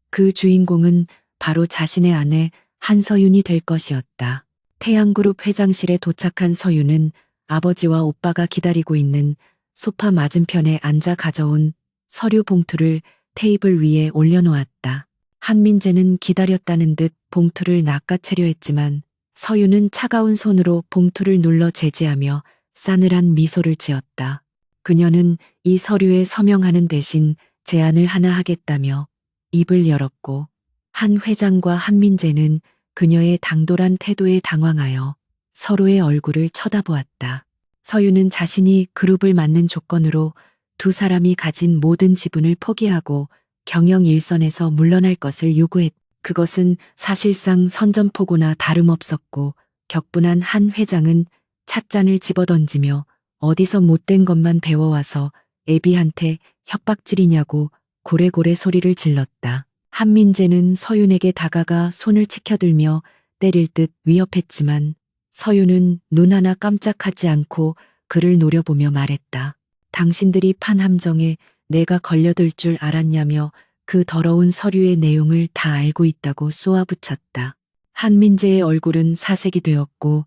그 주인공은 바로 자신의 아내 한서윤이 될 것이었다. 태양그룹 회장실에 도착한 서윤은 아버지와 오빠가 기다리고 있는 소파 맞은편에 앉아 가져온 서류 봉투를 테이블 위에 올려놓았다. 한민재는 기다렸다는 듯 봉투를 낚아채려 했지만 서윤은 차가운 손으로 봉투를 눌러 제지하며 싸늘한 미소를 지었다. 그녀는 이 서류에 서명하는 대신 제안을 하나 하겠다며 입을 열었고, 한 회장과 한민재는 그녀의 당돌한 태도에 당황하여 서로의 얼굴을 쳐다보았다. 서윤은 자신이 그룹을 맡는 조건으로 두 사람이 가진 모든 지분을 포기하고 경영 일선에서 물러날 것을 요구했다. 그것은 사실상 선전포고나 다름없었고, 격분한 한 회장은 찻잔을 집어던지며 어디서 못된 것만 배워와서 애비한테 협박질이냐고 고래고래 소리를 질렀다. 한민재는 서윤에게 다가가 손을 치켜들며 때릴 듯 위협했지만 서윤은 눈 하나 깜짝하지 않고 그를 노려보며 말했다. 당신들이 판 함정에 내가 걸려들 줄 알았냐며 그 더러운 서류의 내용을 다 알고 있다고 쏘아붙였다. 한민재의 얼굴은 사색이 되었고,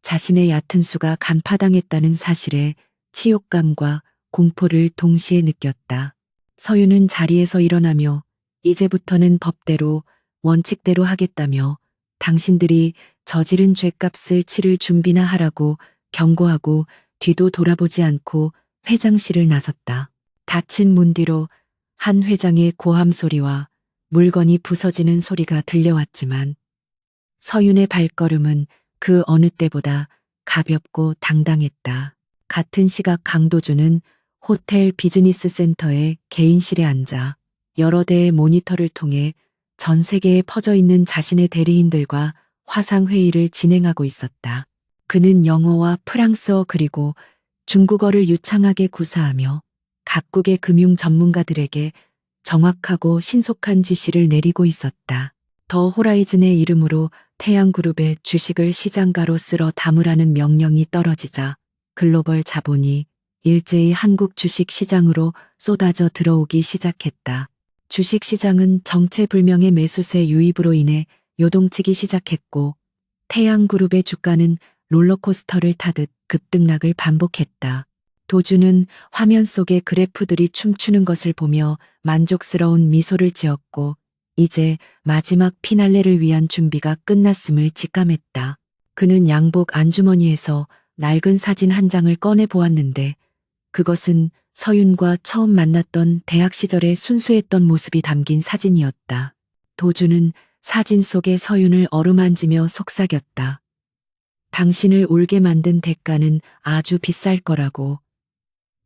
자신의 얕은 수가 간파당했다는 사실에 치욕감과 공포를 동시에 느꼈다. 서윤은 자리에서 일어나며 이제부터는 법대로 원칙대로 하겠다며 당신들이 저지른 죄값을 치를 준비나 하라고 경고하고 뒤도 돌아보지 않고 회장실을 나섰다. 닫힌 문 뒤로 한 회장의 고함 소리와 물건이 부서지는 소리가 들려왔지만 서윤의 발걸음은 그 어느 때보다 가볍고 당당했다. 같은 시각 강도주는 호텔 비즈니스 센터의 개인실에 앉아 여러 대의 모니터를 통해 전 세계에 퍼져 있는 자신의 대리인들과 화상회의를 진행하고 있었다. 그는 영어와 프랑스어 그리고 중국어를 유창하게 구사하며 각국의 금융 전문가들에게 정확하고 신속한 지시를 내리고 있었다. 더 호라이즌의 이름으로 태양그룹의 주식을 시장가로 쓸어 담으라는 명령이 떨어지자 글로벌 자본이 일제히 한국 주식 시장으로 쏟아져 들어오기 시작했다. 주식 시장은 정체불명의 매수세 유입으로 인해 요동치기 시작했고, 태양그룹의 주가는 롤러코스터를 타듯 급등락을 반복했다. 도주는 화면 속의 그래프들이 춤추는 것을 보며 만족스러운 미소를 지었고, 이제 마지막 피날레를 위한 준비가 끝났음을 직감했다. 그는 양복 안주머니에서 낡은 사진 한 장을 꺼내 보았는데, 그것은 서윤과 처음 만났던 대학 시절의 순수했던 모습이 담긴 사진이었다. 도주는 사진 속의 서윤을 어루만지며 속삭였다. 당신을 울게 만든 대가는 아주 비쌀 거라고.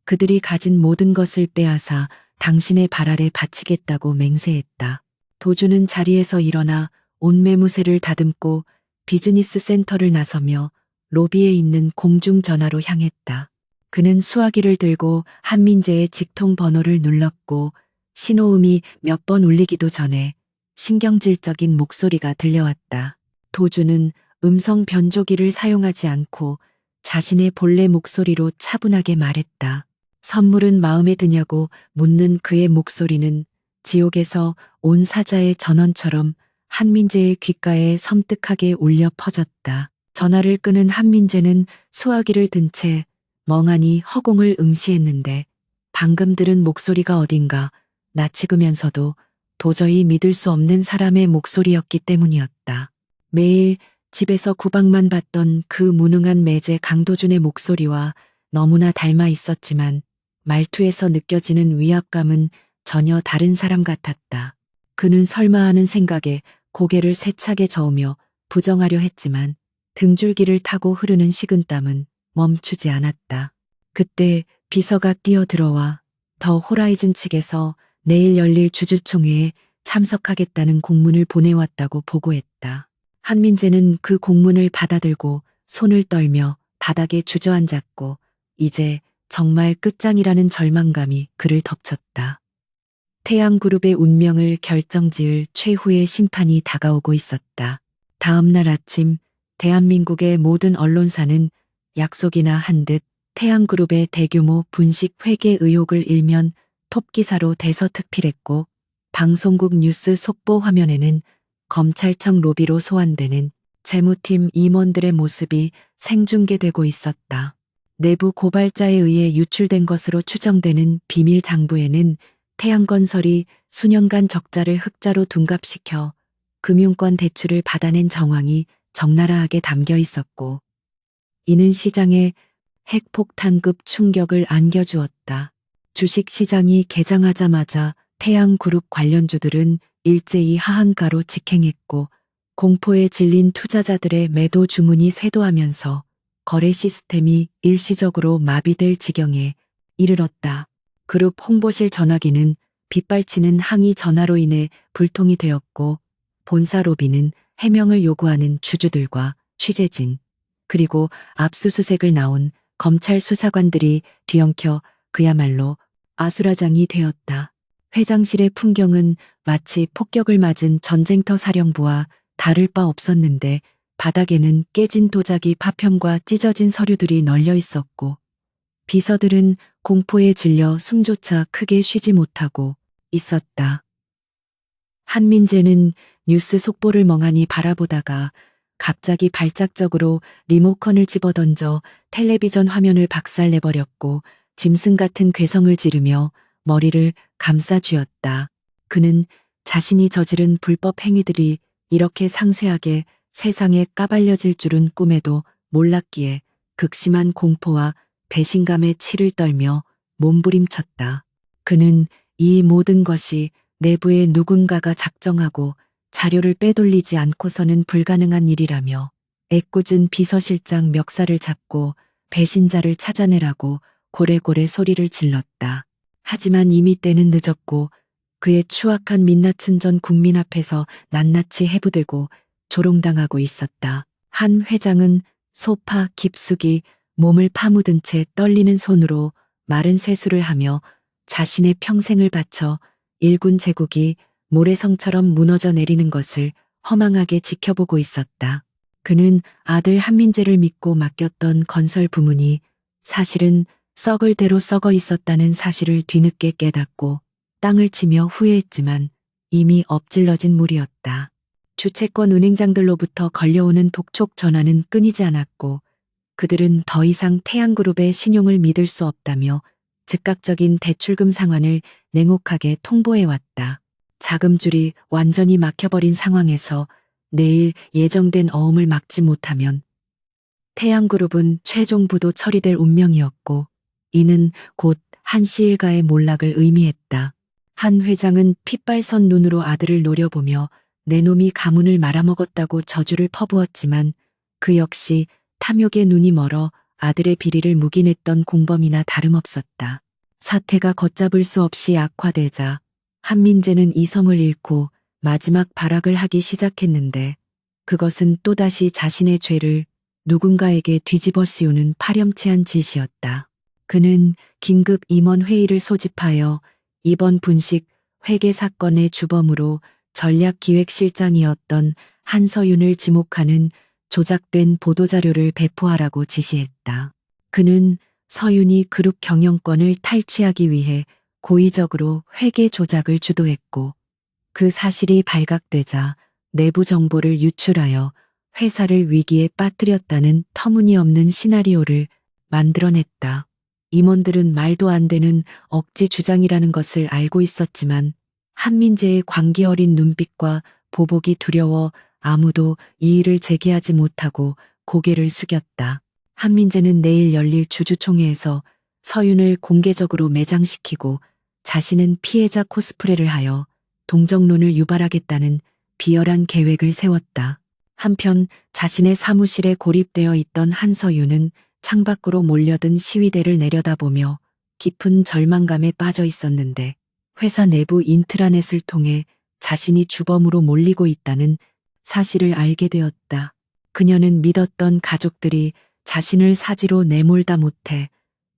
그들이 가진 모든 것을 빼앗아 당신의 발 아래 바치겠다고 맹세했다. 도주는 자리에서 일어나 옷매무새를 다듬고 비즈니스 센터를 나서며 로비에 있는 공중전화로 향했다. 그는 수화기를 들고 한민재의 직통 번호를 눌렀고, 신호음이 몇 번 울리기도 전에 신경질적인 목소리가 들려왔다. 도주는 음성 변조기를 사용하지 않고 자신의 본래 목소리로 차분하게 말했다. 선물은 마음에 드냐고 묻는 그의 목소리는 지옥에서 온 사자의 전원처럼 한민재의 귓가에 섬뜩하게 울려 퍼졌다. 전화를 끄는 한민재는 수화기를 든 채 멍하니 허공을 응시했는데, 방금 들은 목소리가 어딘가 낯익으면서도 도저히 믿을 수 없는 사람의 목소리였기 때문이었다. 매일 집에서 구박만 받던 그 무능한 매제 강도준의 목소리와 너무나 닮아 있었지만 말투에서 느껴지는 위압감은 전혀 다른 사람 같았다. 그는 설마 하는 생각에 고개를 세차게 저으며 부정하려 했지만 등줄기를 타고 흐르는 식은땀은 멈추지 않았다. 그때 비서가 뛰어들어와 더 호라이즌 측에서 내일 열릴 주주총회에 참석하겠다는 공문을 보내왔다고 보고했다. 한민재는 그 공문을 받아들고 손을 떨며 바닥에 주저앉았고 이제 정말 끝장이라는 절망감이 그를 덮쳤다. 태양그룹의 운명을 결정지을 최후의 심판이 다가오고 있었다. 다음 날 아침 대한민국의 모든 언론사는 약속이나 한 듯 태양그룹의 대규모 분식 회계 의혹을 일면 톱기사로 대서특필했고 방송국 뉴스 속보 화면에는 검찰청 로비로 소환되는 재무팀 임원들의 모습이 생중계되고 있었다. 내부 고발자에 의해 유출된 것으로 추정되는 비밀 장부에는 태양건설이 수년간 적자를 흑자로 둔갑시켜 금융권 대출을 받아낸 정황이 적나라하게 담겨 있었고 이는 시장에 핵폭탄급 충격을 안겨주었다. 주식시장이 개장하자마자 태양그룹 관련주들은 일제히 하한가로 직행했고 공포에 질린 투자자들의 매도 주문이 쇄도하면서 거래 시스템이 일시적으로 마비될 지경에 이르렀다. 그룹 홍보실 전화기는 빗발치는 항의 전화로 인해 불통이 되었고 본사 로비는 해명을 요구하는 주주들과 취재진 그리고 압수수색을 나온 검찰 수사관들이 뒤엉켜 그야말로 아수라장이 되었다. 회장실의 풍경은 마치 폭격을 맞은 전쟁터 사령부와 다를 바 없었는데 바닥에는 깨진 도자기 파편과 찢어진 서류들이 널려 있었고 비서들은 공포에 질려 숨조차 크게 쉬지 못하고 있었다. 한민재는 뉴스 속보를 멍하니 바라보다가 갑자기 발작적으로 리모컨을 집어던져 텔레비전 화면을 박살내버렸고 짐승 같은 괴성을 지르며 머리를 감싸쥐었다. 그는 자신이 저지른 불법 행위들이 이렇게 상세하게 세상에 까발려질 줄은 꿈에도 몰랐기에 극심한 공포와 배신감에 치를 떨며 몸부림쳤다. 그는 이 모든 것이 내부에 누군가가 작정하고 자료를 빼돌리지 않고서는 불가능한 일이라며 애꿎은 비서실장 멱살을 잡고 배신자를 찾아내라고 고래고래 소리를 질렀다. 하지만 이미 때는 늦었고 그의 추악한 민낯은 전 국민 앞에서 낱낱이 해부되고 조롱당하고 있었다. 한 회장은 소파 깊숙이 몸을 파묻은 채 떨리는 손으로 마른 세수를 하며 자신의 평생을 바쳐 일군 제국이 모래성처럼 무너져 내리는 것을 허망하게 지켜보고 있었다. 그는 아들 한민재를 믿고 맡겼던 건설 부문이 사실은 썩을 대로 썩어 있었다는 사실을 뒤늦게 깨닫고 땅을 치며 후회했지만 이미 엎질러진 물이었다. 주채권 은행장들로부터 걸려오는 독촉 전화는 끊이지 않았고 그들은 더 이상 태양그룹의 신용을 믿을 수 없다며 즉각적인 대출금 상환을 냉혹하게 통보해왔다. 자금줄이 완전히 막혀버린 상황에서 내일 예정된 어음을 막지 못하면 태양그룹은 최종 부도 처리될 운명이었고 이는 곧 한시 일가의 몰락을 의미했다. 한 회장은 핏발선 눈으로 아들을 노려보며 내 놈이 가문을 말아먹었다고 저주를 퍼부었지만 그 역시 탐욕의 눈이 멀어 아들의 비리를 묵인했던 공범이나 다름없었다. 사태가 걷잡을 수 없이 악화되자 한민재는 이성을 잃고 마지막 발악을 하기 시작했는데 그것은 또다시 자신의 죄를 누군가에게 뒤집어 씌우는 파렴치한 짓이었다. 그는 긴급 임원회의를 소집하여 이번 분식 회계 사건의 주범으로 전략기획실장이었던 한서윤을 지목하는 조작된 보도자료를 배포하라고 지시했다. 그는 서윤이 그룹 경영권을 탈취하기 위해 고의적으로 회계 조작을 주도했고 그 사실이 발각되자 내부 정보를 유출하여 회사를 위기에 빠뜨렸다는 터무니없는 시나리오를 만들어냈다. 임원들은 말도 안 되는 억지 주장이라는 것을 알고 있었지만 한민재의 광기 어린 눈빛과 보복이 두려워 아무도 이의를 제기하지 못하고 고개를 숙였다. 한민재는 내일 열릴 주주총회에서 서윤을 공개적으로 매장시키고 자신은 피해자 코스프레를 하여 동정론을 유발하겠다는 비열한 계획을 세웠다. 한편 자신의 사무실에 고립되어 있던 한서윤은 창밖으로 몰려든 시위대를 내려다보며 깊은 절망감에 빠져 있었는데 회사 내부 인트라넷을 통해 자신이 주범으로 몰리고 있다는 사실을 알게 되었다. 그녀는 믿었던 가족들이 자신을 사지로 내몰다 못해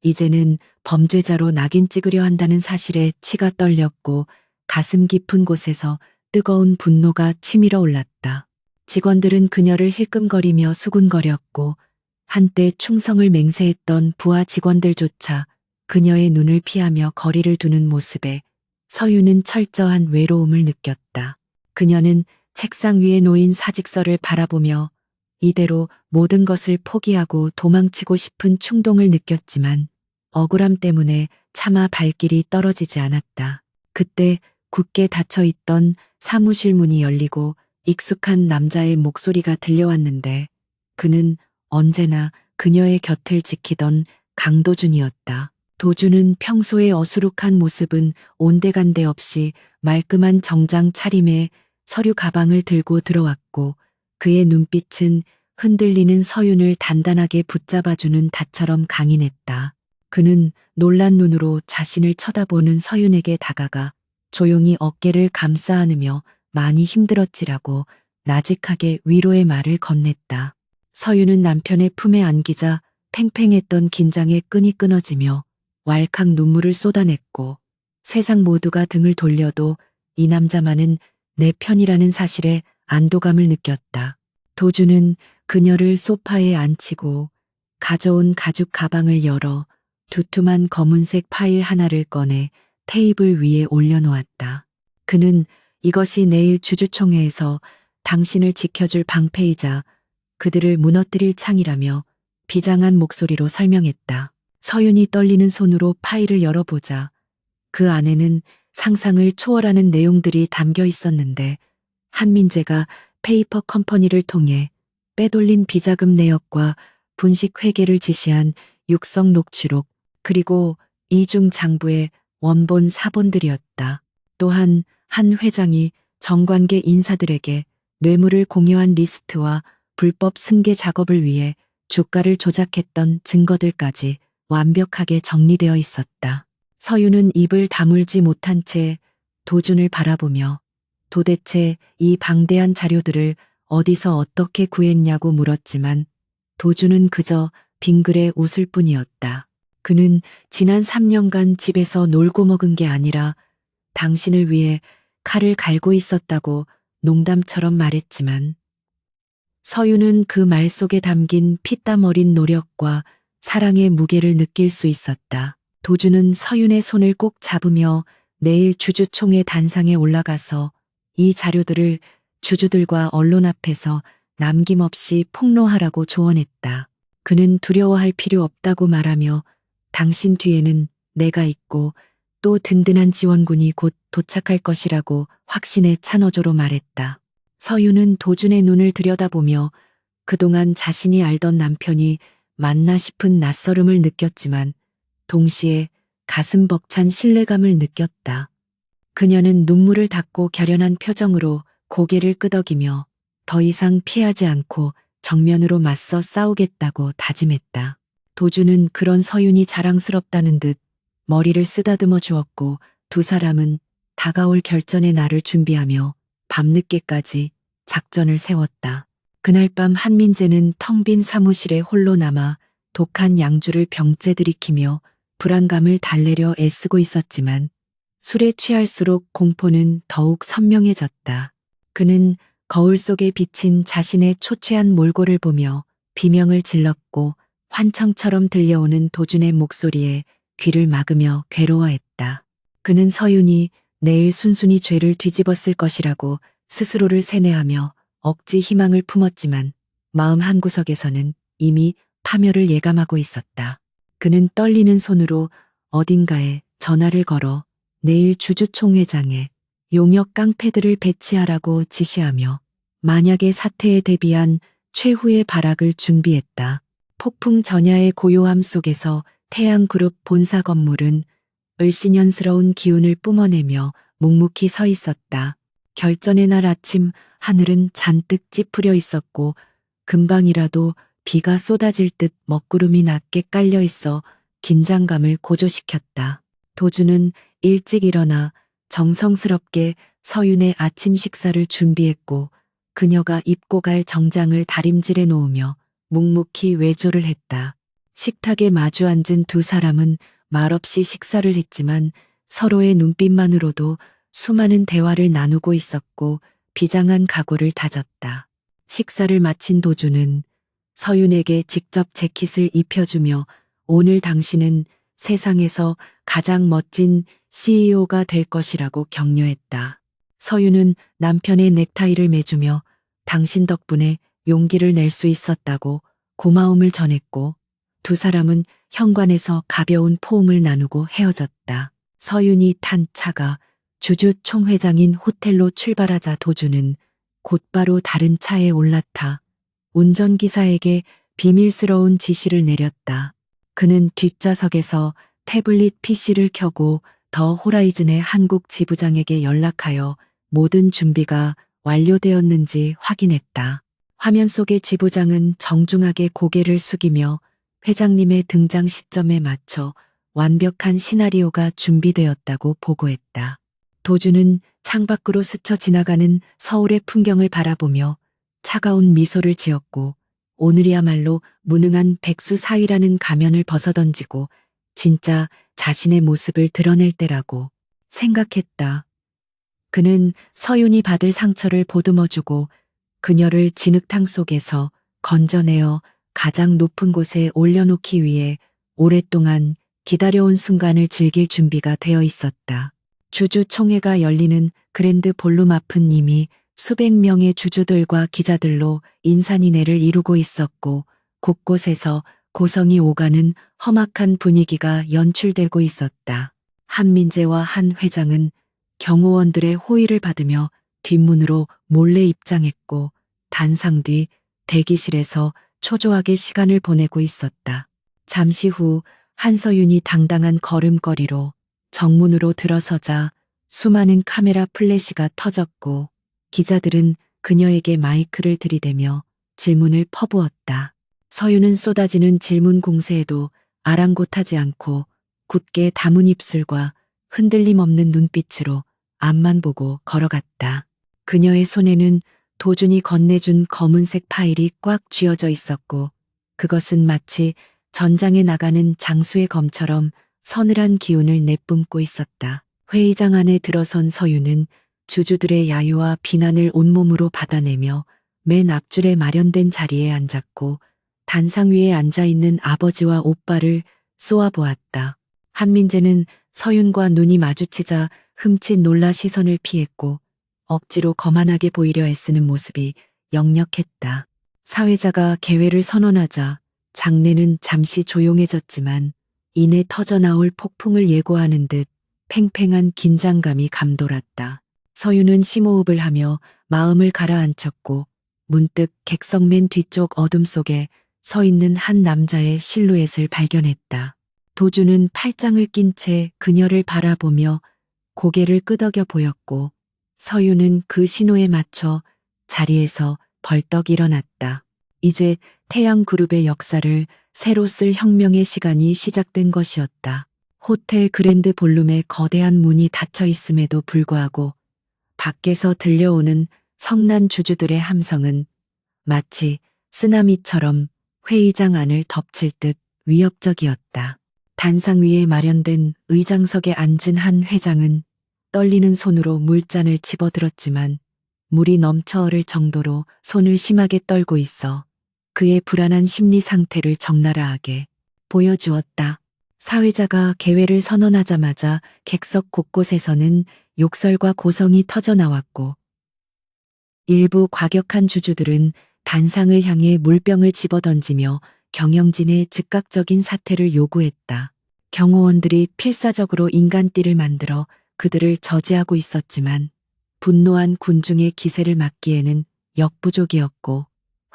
이제는 범죄자로 낙인 찍으려 한다는 사실에 치가 떨렸고 가슴 깊은 곳에서 뜨거운 분노가 치밀어 올랐다. 직원들은 그녀를 힐끔거리며 수군거렸고 한때 충성을 맹세했던 부하 직원들조차 그녀의 눈을 피하며 거리를 두는 모습에 서유는 철저한 외로움을 느꼈다. 그녀는 책상 위에 놓인 사직서를 바라보며 이대로 모든 것을 포기하고 도망치고 싶은 충동을 느꼈지만 억울함 때문에 차마 발길이 떨어지지 않았다. 그때 굳게 닫혀 있던 사무실 문이 열리고 익숙한 남자의 목소리가 들려왔는데 그는 언제나 그녀의 곁을 지키던 강도준이었다. 도준은 평소의 어수룩한 모습은 온데간데 없이 말끔한 정장 차림에 서류 가방을 들고 들어왔고 그의 눈빛은 흔들리는 서윤을 단단하게 붙잡아주는 닷처럼 강인했다. 그는 놀란 눈으로 자신을 쳐다보는 서윤에게 다가가 조용히 어깨를 감싸 안으며 많이 힘들었지라고 나직하게 위로의 말을 건넸다. 서윤은 남편의 품에 안기자 팽팽했던 긴장의 끈이 끊어지며 왈칵 눈물을 쏟아냈고 세상 모두가 등을 돌려도 이 남자만은 내 편이라는 사실에 안도감을 느꼈다. 도주는 그녀를 소파에 앉히고 가져온 가죽 가방을 열어 두툼한 검은색 파일 하나를 꺼내 테이블 위에 올려놓았다. 그는 이것이 내일 주주총회에서 당신을 지켜줄 방패이자 그들을 무너뜨릴 창이라며 비장한 목소리로 설명했다. 서윤이 떨리는 손으로 파일을 열어보자 그 안에는 상상을 초월하는 내용들이 담겨 있었는데 한민재가 페이퍼 컴퍼니를 통해 빼돌린 비자금 내역과 분식 회계를 지시한 육성 녹취록 그리고 이중 장부의 원본 사본들이었다. 또한 한 회장이 정관계 인사들에게 뇌물을 공여한 리스트와 불법 승계 작업을 위해 주가를 조작했던 증거들까지 완벽하게 정리되어 있었다. 서윤은 입을 다물지 못한 채 도준을 바라보며 도대체 이 방대한 자료들을 어디서 어떻게 구했냐고 물었지만 도준은 그저 빙그레 웃을 뿐이었다. 그는 지난 3년간 집에서 놀고 먹은 게 아니라 당신을 위해 칼을 갈고 있었다고 농담처럼 말했지만 서윤은 그 말 속에 담긴 피땀 어린 노력과 사랑의 무게를 느낄 수 있었다. 도준은 서윤의 손을 꼭 잡으며 내일 주주총회 단상에 올라가서 이 자료들을 주주들과 언론 앞에서 남김없이 폭로하라고 조언했다. 그는 두려워할 필요 없다고 말하며 당신 뒤에는 내가 있고 또 든든한 지원군이 곧 도착할 것이라고 확신의 찬어조로 말했다. 서윤은 도준의 눈을 들여다보며 그동안 자신이 알던 남편이 맞나 싶은 낯설음을 느꼈지만 동시에 가슴 벅찬 신뢰감을 느꼈다. 그녀는 눈물을 닦고 결연한 표정으로 고개를 끄덕이며 더 이상 피하지 않고 정면으로 맞서 싸우겠다고 다짐했다. 도준은 그런 서윤이 자랑스럽다는 듯 머리를 쓰다듬어 주었고 두 사람은 다가올 결전의 날을 준비하며 밤늦게까지 작전을 세웠다. 그날 밤 한민재는 텅 빈 사무실에 홀로 남아 독한 양주를 병째 들이키며 불안감을 달래려 애쓰고 있었지만 술에 취할수록 공포는 더욱 선명해졌다. 그는 거울 속에 비친 자신의 초췌한 몰골을 보며 비명을 질렀고 환청처럼 들려오는 도준의 목소리에 귀를 막으며 괴로워했다. 그는 서윤이 내일 순순히 죄를 뒤집었을 것이라고 스스로를 세뇌하며 억지 희망을 품었지만 마음 한구석에서는 이미 파멸을 예감하고 있었다. 그는 떨리는 손으로 어딘가에 전화를 걸어 내일 주주총회장에 용역 깡패들을 배치하라고 지시하며 만약의 사태에 대비한 최후의 발악을 준비했다. 폭풍 전야의 고요함 속에서 태양그룹 본사 건물은 을씨년스러운 기운을 뿜어내며 묵묵히 서 있었다. 결전의 날 아침 하늘은 잔뜩 찌푸려 있었고 금방이라도 비가 쏟아질 듯 먹구름이 낮게 깔려 있어 긴장감을 고조시켰다. 도주는 일찍 일어나 정성스럽게 서윤의 아침 식사를 준비했고 그녀가 입고 갈 정장을 다림질해 놓으며 묵묵히 외조를 했다. 식탁에 마주 앉은 두 사람은 말없이 식사를 했지만 서로의 눈빛만으로도 수많은 대화를 나누고 있었고 비장한 각오를 다졌다. 식사를 마친 도주는 서윤에게 직접 재킷을 입혀주며 오늘 당신은 세상에서 가장 멋진 CEO가 될 것이라고 격려했다. 서윤은 남편의 넥타이를 매주며 당신 덕분에 용기를 낼 수 있었다고 고마움을 전했고 두 사람은 현관에서 가벼운 포옹을 나누고 헤어졌다. 서윤이 탄 차가 주주 총회장인 호텔로 출발하자 도주는 곧바로 다른 차에 올라타 운전기사에게 비밀스러운 지시를 내렸다. 그는 뒷좌석에서 태블릿 PC를 켜고 더 호라이즌의 한국 지부장에게 연락하여 모든 준비가 완료되었는지 확인했다. 화면 속의 지부장은 정중하게 고개를 숙이며 회장님의 등장 시점에 맞춰 완벽한 시나리오가 준비되었다고 보고했다. 도주는 창밖으로 스쳐 지나가는 서울의 풍경을 바라보며 차가운 미소를 지었고 오늘이야말로 무능한 백수사위라는 가면을 벗어던지고 진짜 자신의 모습을 드러낼 때라고 생각했다. 그는 서윤이 받을 상처를 보듬어주고 그녀를 진흙탕 속에서 건져내어 가장 높은 곳에 올려놓기 위해 오랫동안 기다려온 순간을 즐길 준비가 되어 있었다. 주주총회가 열리는 그랜드 볼룸 앞은 이미 수백 명의 주주들과 기자들로 인산인해를 이루고 있었고 곳곳에서 고성이 오가는 험악한 분위기가 연출되고 있었다. 한민재와 한 회장은 경호원들의 호의를 받으며 뒷문으로 몰래 입장했고 단상 뒤 대기실에서 초조하게 시간을 보내고 있었다. 잠시 후 한서윤이 당당한 걸음걸이로 정문으로 들어서자 수많은 카메라 플래시가 터졌고 기자들은 그녀에게 마이크를 들이대며 질문을 퍼부었다. 서윤은 쏟아지는 질문 공세에도 아랑곳하지 않고 굳게 다문 입술과 흔들림 없는 눈빛으로 앞만 보고 걸어갔다. 그녀의 손에는 도준이 건네준 검은색 파일이 꽉 쥐어져 있었고 그것은 마치 전장에 나가는 장수의 검처럼 서늘한 기운을 내뿜고 있었다. 회의장 안에 들어선 서윤은 주주들의 야유와 비난을 온몸으로 받아내며 맨 앞줄에 마련된 자리에 앉았고 단상 위에 앉아있는 아버지와 오빠를 쏘아보았다. 한민재는 서윤과 눈이 마주치자 흠칫 놀라 시선을 피했고 억지로 거만하게 보이려 애쓰는 모습이 역력했다. 사회자가 개회를 선언하자 장내는 잠시 조용해졌지만 이내 터져나올 폭풍을 예고하는 듯 팽팽한 긴장감이 감돌았다. 서윤은 심호흡을 하며 마음을 가라앉혔고 문득 객석 맨 뒤쪽 어둠 속에 서 있는 한 남자의 실루엣을 발견했다. 도주는 팔짱을 낀 채 그녀를 바라보며 고개를 끄덕여 보였고 서윤은 그 신호에 맞춰 자리에서 벌떡 일어났다. 이제 태양그룹의 역사를 새로 쓸 혁명의 시간이 시작된 것이었다. 호텔 그랜드 볼룸의 거대한 문이 닫혀 있음에도 불구하고 밖에서 들려오는 성난 주주들의 함성은 마치 쓰나미처럼 회의장 안을 덮칠 듯 위협적이었다. 단상 위에 마련된 의장석에 앉은 한 회장은 떨리는 손으로 물잔을 집어들었지만 물이 넘쳐 흐를 정도로 손을 심하게 떨고 있어 그의 불안한 심리 상태를 적나라하게 보여주었다. 사회자가 개회를 선언하자마자 객석 곳곳에서는 욕설과 고성이 터져나왔고 일부 과격한 주주들은 단상을 향해 물병을 집어던지며 경영진의 즉각적인 사퇴를 요구했다. 경호원들이 필사적으로 인간띠를 만들어 그들을 저지하고 있었지만 분노한 군중의 기세를 막기에는 역부족이었고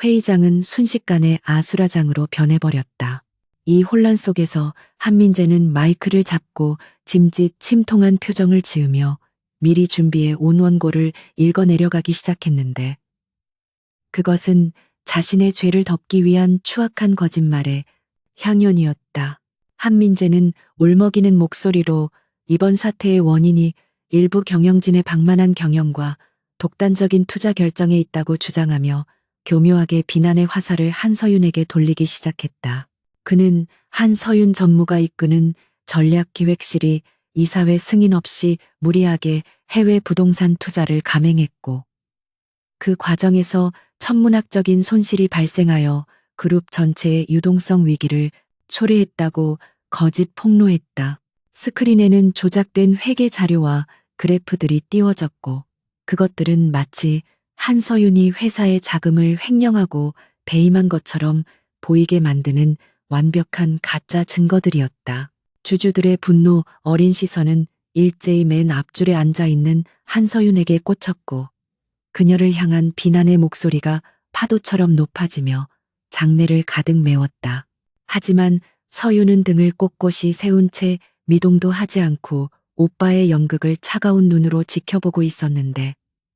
회의장은 순식간에 아수라장으로 변해버렸다. 이 혼란 속에서 한민재는 마이크를 잡고 짐짓 침통한 표정을 지으며 미리 준비해 온 원고를 읽어내려가기 시작했는데 그것은 자신의 죄를 덮기 위한 추악한 거짓말의 향연이었다. 한민재는 울먹이는 목소리로 이번 사태의 원인이 일부 경영진의 방만한 경영과 독단적인 투자 결정에 있다고 주장하며 교묘하게 비난의 화살을 한서윤에게 돌리기 시작했다. 그는 한서윤 전무가 이끄는 전략기획실이 이사회 승인 없이 무리하게 해외 부동산 투자를 감행했고 그 과정에서 천문학적인 손실이 발생하여 그룹 전체의 유동성 위기를 초래했다고 거짓 폭로했다. 스크린에는 조작된 회계 자료와 그래프들이 띄워졌고 그것들은 마치 한서윤이 회사의 자금을 횡령하고 배임한 것처럼 보이게 만드는 완벽한 가짜 증거들이었다. 주주들의 분노 어린 시선은 일제히 맨 앞줄에 앉아 있는 한서윤에게 꽂혔고 그녀를 향한 비난의 목소리가 파도처럼 높아지며 장내를 가득 메웠다. 하지만 서윤은 등을 꼿꼿이 세운 채 미동도 하지 않고 오빠의 연극을 차가운 눈으로 지켜보고 있었는데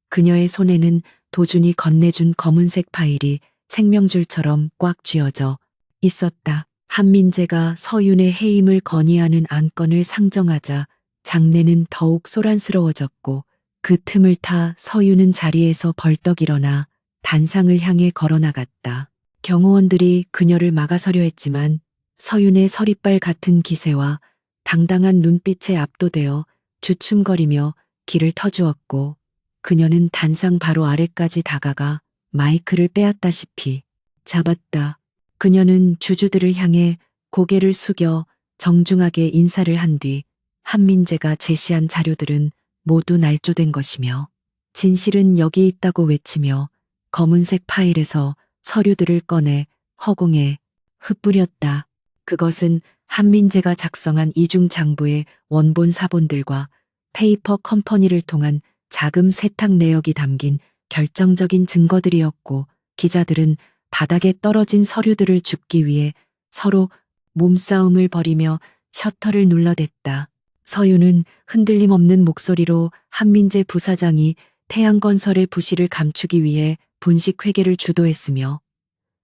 그녀의 손에는 도준이 건네준 검은색 파일이 생명줄처럼 꽉 쥐어져 있었다. 한민재가 서윤의 해임을 건의하는 안건을 상정하자 장내는 더욱 소란스러워졌고 그 틈을 타 서윤은 자리에서 벌떡 일어나 단상을 향해 걸어나갔다. 경호원들이 그녀를 막아서려 했지만 서윤의 서리빨 같은 기세와 당당한 눈빛에 압도되어 주춤거리며 길을 터주었고 그녀는 단상 바로 아래까지 다가가 마이크를 빼앗다시피 잡았다. 그녀는 주주들을 향해 고개를 숙여 정중하게 인사를 한 뒤 한민재가 제시한 자료들은 모두 날조된 것이며 진실은 여기 있다고 외치며 검은색 파일에서 서류들을 꺼내 허공에 흩뿌렸다. 그것은 한민재가 작성한 이중 장부의 원본 사본들과 페이퍼 컴퍼니를 통한 자금 세탁 내역이 담긴 결정적인 증거들이었고 기자들은 바닥에 떨어진 서류들을 줍기 위해 서로 몸싸움을 벌이며 셔터를 눌러댔다. 서윤은 흔들림 없는 목소리로 한민재 부사장이 태양건설의 부실을 감추기 위해 분식 회계를 주도했으며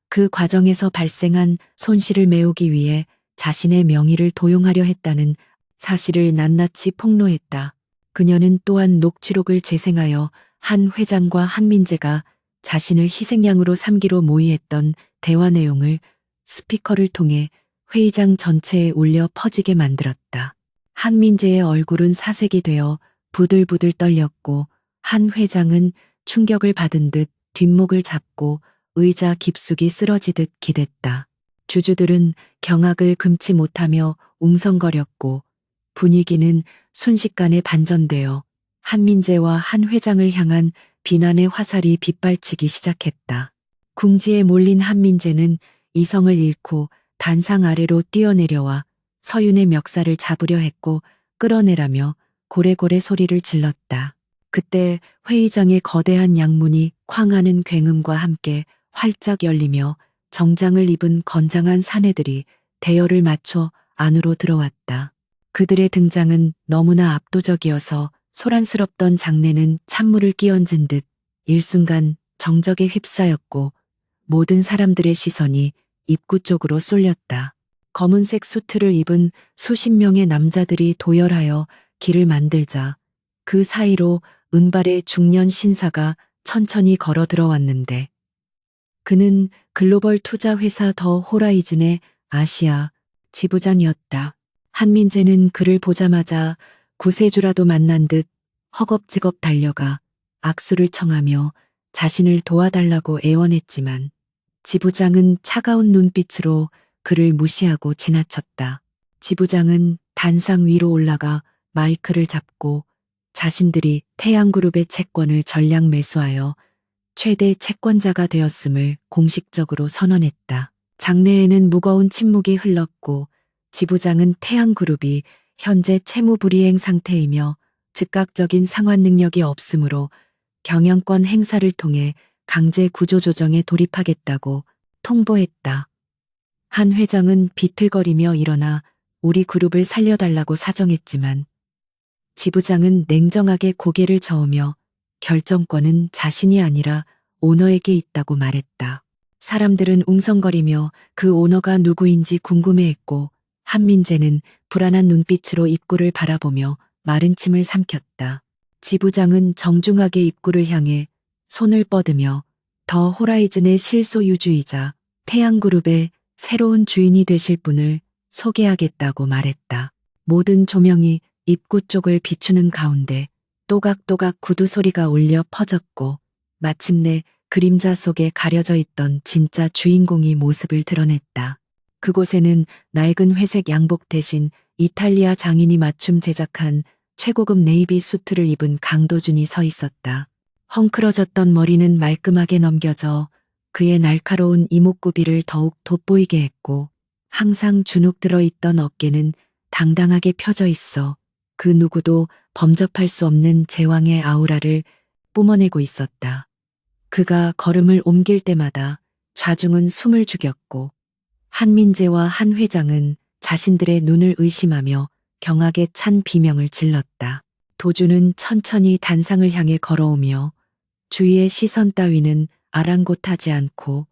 그 과정에서 발생한 손실을 메우기 위해 자신의 명의를 도용하려 했다는 사실을 낱낱이 폭로했다. 그녀는 또한 녹취록을 재생하여 한 회장과 한민재가 자신을 희생양으로 삼기로 모의했던 대화 내용을 스피커를 통해 회의장 전체에 울려 퍼지게 만들었다. 한민재의 얼굴은 사색이 되어 부들부들 떨렸고 한 회장은 충격을 받은 듯 뒷목을 잡고 의자 깊숙이 쓰러지듯 기댔다. 주주들은 경악을 금치 못하며 웅성거렸고 분위기는 순식간에 반전되어 한민재와 한 회장을 향한 비난의 화살이 빗발치기 시작했다. 궁지에 몰린 한민재는 이성을 잃고 단상 아래로 뛰어내려와 서윤의 멱살을 잡으려 했고 끌어내라며 고래고래 소리를 질렀다. 그때 회의장의 거대한 양문이 쾅 하는 굉음과 함께 활짝 열리며 정장을 입은 건장한 사내들이 대열을 맞춰 안으로 들어왔다. 그들의 등장은 너무나 압도적이어서 소란스럽던 장내는 찬물을 끼얹은 듯 일순간 정적에 휩싸였고 모든 사람들의 시선이 입구 쪽으로 쏠렸다. 검은색 수트를 입은 수십 명의 남자들이 도열하여 길을 만들자 그 사이로 은발의 중년 신사가 천천히 걸어 들어왔는데 그는 글로벌 투자 회사 더 호라이즌의 아시아 지부장이었다. 한민재는 그를 보자마자 구세주라도 만난 듯 허겁지겁 달려가 악수를 청하며 자신을 도와달라고 애원했지만 지부장은 차가운 눈빛으로 그를 무시하고 지나쳤다. 지부장은 단상 위로 올라가 마이크를 잡고 자신들이 태양그룹의 채권을 전량 매수하여 최대 채권자가 되었음을 공식적으로 선언했다. 장내에는 무거운 침묵이 흘렀고 지부장은 태양그룹이 현재 채무불이행 상태이며 즉각적인 상환 능력이 없으므로 경영권 행사를 통해 강제 구조조정에 돌입하겠다고 통보했다. 한 회장은 비틀거리며 일어나 우리 그룹을 살려달라고 사정했지만 지부장은 냉정하게 고개를 저으며 결정권은 자신이 아니라 오너에게 있다고 말했다. 사람들은 웅성거리며 그 오너가 누구인지 궁금해했고 한민재는 불안한 눈빛으로 입구를 바라보며 마른 침을 삼켰다. 지부장은 정중하게 입구를 향해 손을 뻗으며 더 호라이즌의 실소유주이자 태양그룹의 새로운 주인이 되실 분을 소개하겠다고 말했다. 모든 조명이 입구 쪽을 비추는 가운데 또각또각 구두 소리가 울려 퍼졌고 마침내 그림자 속에 가려져 있던 진짜 주인공이 모습을 드러냈다. 그곳에는 낡은 회색 양복 대신 이탈리아 장인이 맞춤 제작한 최고급 네이비 수트를 입은 강도준이 서 있었다. 헝클어졌던 머리는 말끔하게 넘겨져 그의 날카로운 이목구비를 더욱 돋보이게 했고 항상 주눅 들어 있던 어깨는 당당하게 펴져 있어 그 누구도 범접할 수 없는 제왕의 아우라를 뿜어내고 있었다. 그가 걸음을 옮길 때마다 좌중은 숨을 죽였고 한민재와 한 회장은 자신들의 눈을 의심하며 경악에 찬 비명을 질렀다. 도주는 천천히 단상을 향해 걸어오며 주위의 시선 따위는 아랑곳하지 않고